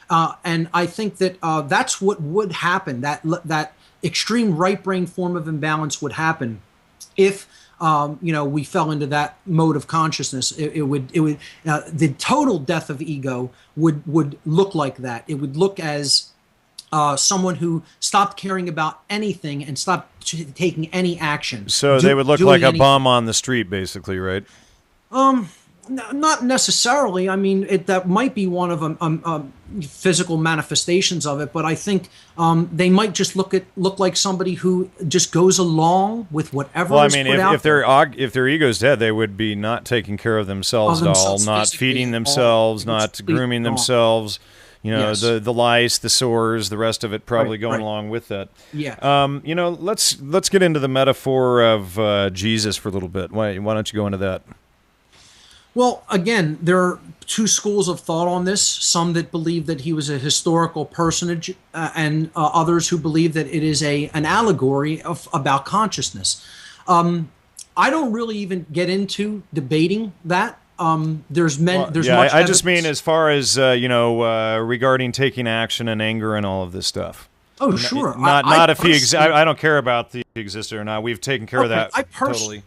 And I think that that's what would happen, that extreme right brain form of imbalance would happen if we fell into that mode of consciousness. It would the total death of ego would look like that. It would look as someone who stopped caring about anything and stopped taking any action. So they would look like a bum on the street, basically, right? Not necessarily. I mean, that might be one of physical manifestations of it, but I think they might just look like somebody who just goes along with whatever. Well, I mean, if their ego's dead, they would be not taking care of themselves at all, not feeding themselves, not grooming themselves. You know, Yes. the lice, the sores, the rest of it probably going right. along with that. Yeah. You know, let's get into the metaphor of Jesus for a little bit. Why don't you go into that? Well, again, there are two schools of thought on this. Some that believe that he was a historical personage, and others who believe that it is an allegory about consciousness. I don't really even get into debating that. There's much I just evidence. mean as far as regarding taking action and anger and all of this stuff. Oh, sure. Not if he. I don't care about the existed or not. We've taken care of that totally.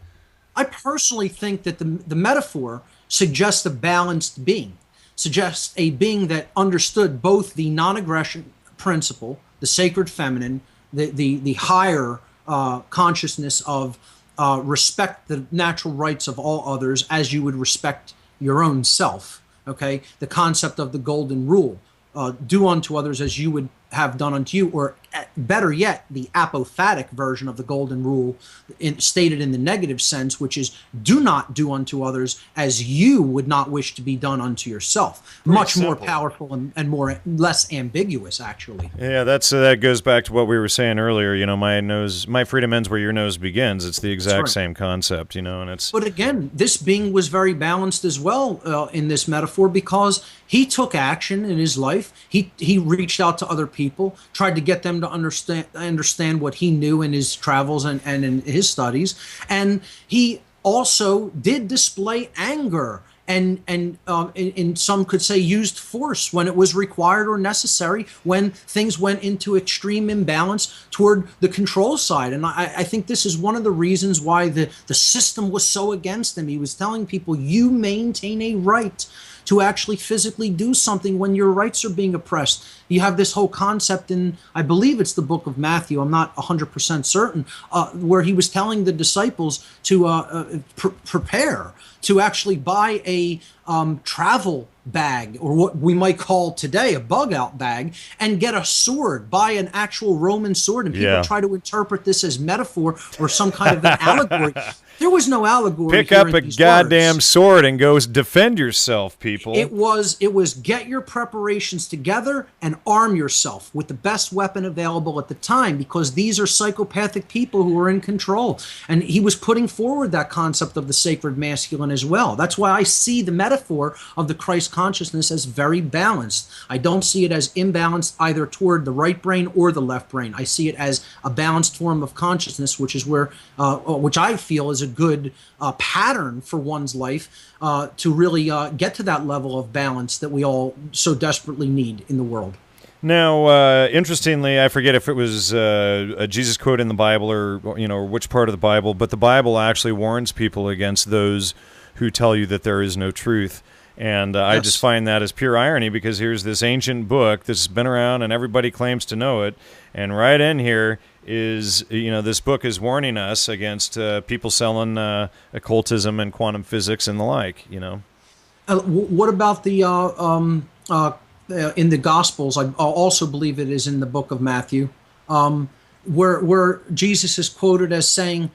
I personally think that the metaphor suggests a balanced being, suggests a being that understood both the non-aggression principle, the sacred feminine, the higher consciousness of respect the natural rights of all others as you would respect your own self. Okay, the concept of the golden rule: do unto others as you would have done unto you, or better yet, the apophatic version of the golden rule stated in the negative sense, which is do not do unto others as you would not wish to be done unto yourself. Much more powerful and less ambiguous, actually. Yeah, that goes back to what we were saying earlier. You know, my freedom ends where your nose begins. It's the exact same concept, you know, and it's. But again, this being was very balanced as well in this metaphor, because he took action in his life. He reached out to other people, tried to get them to understand what he knew in his travels and in his studies, and he also did display anger and in some could say used force when it was required or necessary, when things went into extreme imbalance toward the control side. And I think this is one of the reasons why the system was so against him. He was telling people, you maintain a right to actually physically do something when your rights are being oppressed. You have this whole concept in, I believe it's the book of Matthew, I'm not 100% certain, where he was telling the disciples to prepare to actually buy a travel bag, or what we might call today a bug-out bag, and get a sword, buy an actual Roman sword. And people try to interpret this as metaphor or some kind of an allegory. There was no allegory. Pick up a goddamn sword and go defend yourself, people. It was get your preparations together and arm yourself with the best weapon available at the time, because these are psychopathic people who are in control. And he was putting forward that concept of the sacred masculine as well. That's why I see the metaphor of the Christ consciousness as very balanced. I don't see it as imbalanced either toward the right brain or the left brain. I see it as a balanced form of consciousness, which is where, which I feel is a good pattern for one's life to really get to that level of balance that we all so desperately need in the world. Now, interestingly, I forget if it was a Jesus quote in the Bible or which part of the Bible, but the Bible actually warns people against those who tell you that there is no truth. And I just find that as pure irony, because here's this ancient book that's been around and everybody claims to know it. And right in here is, this book is warning us against people selling occultism and quantum physics and the like, What about the in the Gospels? I also believe it is in the book of Matthew, where Jesus is quoted as saying,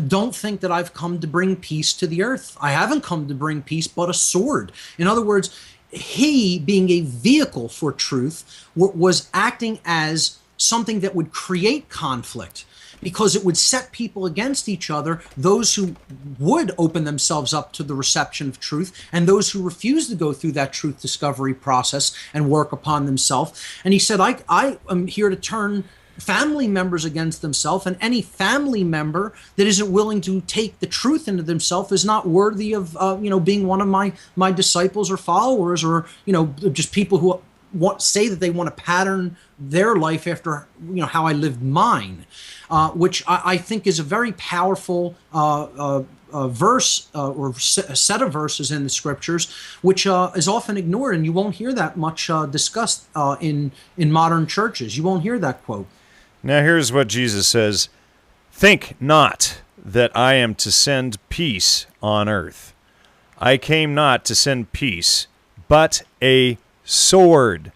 don't think that I've come to bring peace to the earth. I haven't come to bring peace, but a sword. In other words, he, being a vehicle for truth, was acting as something that would create conflict, because it would set people against each other, those who would open themselves up to the reception of truth and those who refuse to go through that truth discovery process and work upon themselves. And he said, I am here to turn family members against themselves, and any family member that isn't willing to take the truth into themselves is not worthy of being one of my disciples or followers, or just people who say that they want to pattern their life after how I lived mine, which I think is a very powerful verse or a set of verses in the scriptures, which is often ignored, and you won't hear that much discussed in modern churches. You won't hear that quote. Now here's what Jesus says: "Think not that I am to send peace on earth. I came not to send peace, but a sword.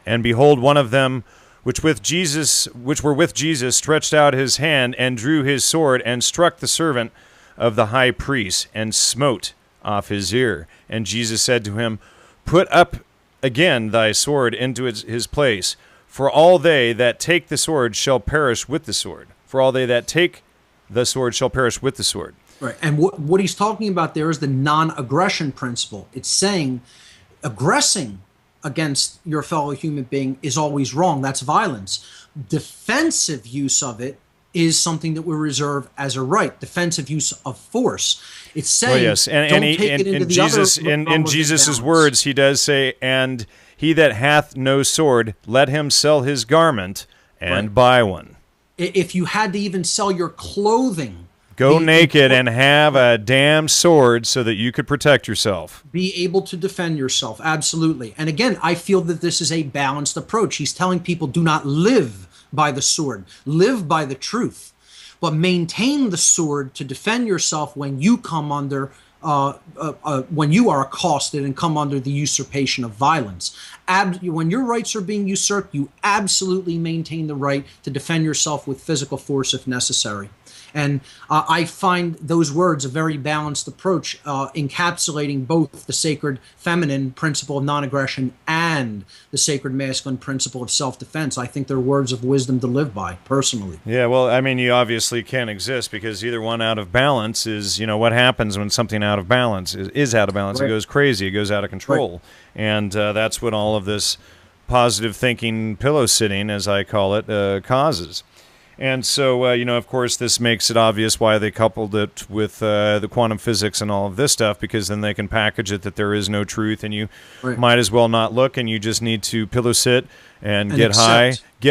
And behold, one of them which were with Jesus stretched out his hand and drew his sword and struck the servant of the high priest and smote off his ear. And Jesus said to him, Put up again thy sword into his place. For all they that take the sword shall perish with the sword. For all they that take the sword shall perish with the sword. Right. And what he's talking about there is the non-aggression principle. It's saying aggressing against your fellow human being is always wrong. That's violence. Defensive use of it is something that we reserve as a right. Defensive use of force. It's saying, yes, and in Jesus' words, he does say, and he that hath no sword, let him sell his garment and buy one. If you had to even sell your clothing, go naked and have a damn sword so that you could protect yourself. Be able to defend yourself, absolutely. And again, I feel that this is a balanced approach. He's telling people, do not live by the sword, live by the truth, but maintain the sword to defend yourself when you come under, when you are accosted and come under the usurpation of violence. When your rights are being usurped, you absolutely maintain the right to defend yourself with physical force if necessary. And I find those words a very balanced approach, encapsulating both the sacred feminine principle of non-aggression and the sacred masculine principle of self-defense. I think they're words of wisdom to live by, personally. Yeah, well, I mean, you obviously can't exist because either one out of balance is, what happens when something out of balance is out of balance. Right. It goes crazy. It goes out of control. Right. And that's what all of this positive thinking pillow sitting, as I call it, causes. And so, of course, this makes it obvious why they coupled it with the quantum physics and all of this stuff, because then they can package it that there is no truth, and you might as well not look, and you just need to pillow sit and get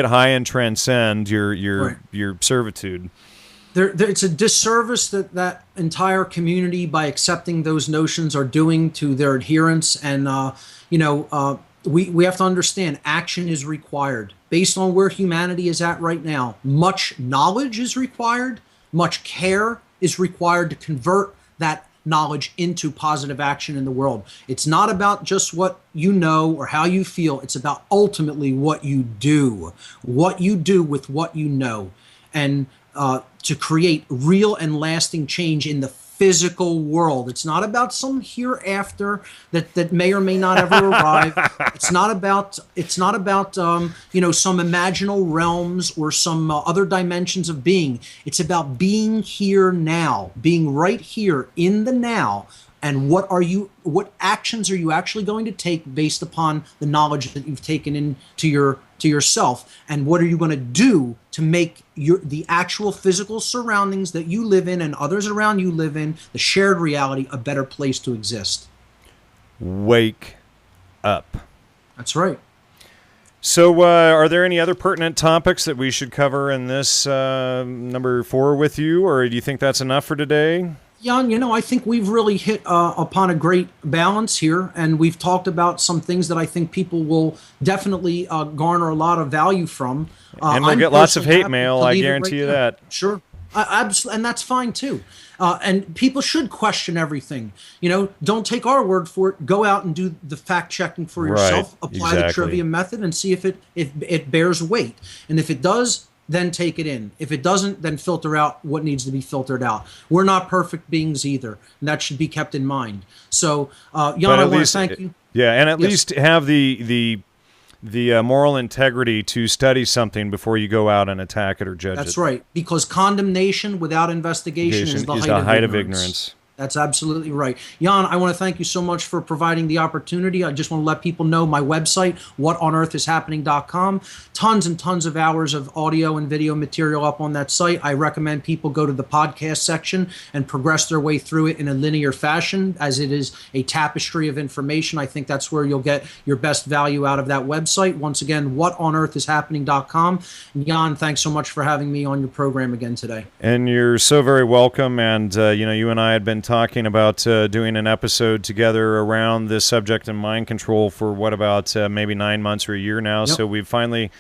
high and transcend your servitude. It's a disservice that entire community, by accepting those notions, are doing to their adherents, and we have to understand action is required. Based on where humanity is at right now, much knowledge is required, much care is required to convert that knowledge into positive action in the world. It's not about just what you know or how you feel. It's about ultimately what you do with what you know, and to create real and lasting change in the physical world. It's not about some hereafter that may or may not ever arrive. It's not about some imaginal realms or some other dimensions of being. It's about being here now, being right here in the now. And what actions are you actually going to take based upon the knowledge that you've taken into yourself, and what are you going to do to make the actual physical surroundings that you live in and others around you live in, the shared reality, a better place to exist? Wake up. That's right. So are there any other pertinent topics that we should cover in this number 4 with you, or do you think that's enough for today? Jan, I think we've really hit upon a great balance here, and we've talked about some things that I think people will definitely garner a lot of value from. And we'll get lots of hate mail, I guarantee you that. Sure. Absolutely, and that's fine, too. And people should question everything. Don't take our word for it. Go out and do the fact-checking for yourself. Apply the Trivium method and see if it bears weight. And if it does, then take it in. If it doesn't, then filter out what needs to be filtered out. We're not perfect beings either, and that should be kept in mind. So, Jan, I want to thank you. Yeah, and at least have the moral integrity to study something before you go out and attack it or judge it. That's right, because condemnation without investigation is the height of ignorance. That's absolutely right. Jan, I want to thank you so much for providing the opportunity. I just want to let people know my website, whatonearthishappening.com. Tons and tons of hours of audio and video material up on that site. I recommend people go to the podcast section and progress their way through it in a linear fashion, as it is a tapestry of information. I think that's where you'll get your best value out of that website. Once again, whatonearthishappening.com. Jan, thanks so much for having me on your program again today. And you're so very welcome. And, you and I had been talking about doing an episode together around this subject of mind control for about maybe 9 months or a year now. Yep. So we've finally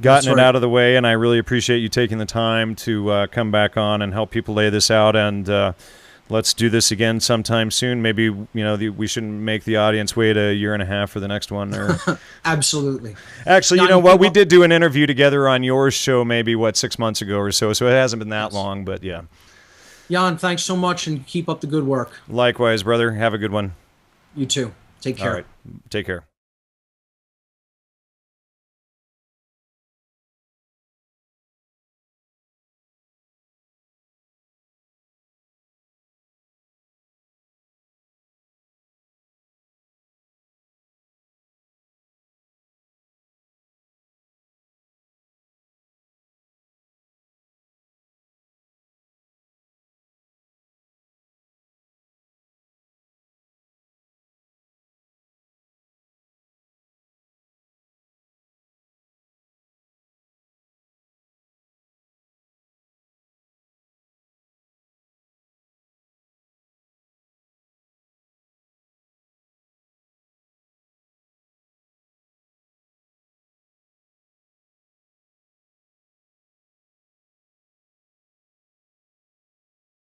gotten it out of the way, and I really appreciate you taking the time to come back on and help people lay this out. And let's do this again sometime soon. Maybe we shouldn't make the audience wait a year and a half for the next one. Or absolutely. Actually, we did do an interview together on your show maybe 6 months ago or so. So it hasn't been that long, but yeah. Jan, thanks so much, and keep up the good work. Likewise, brother. Have a good one. You too. Take care. All right. Take care.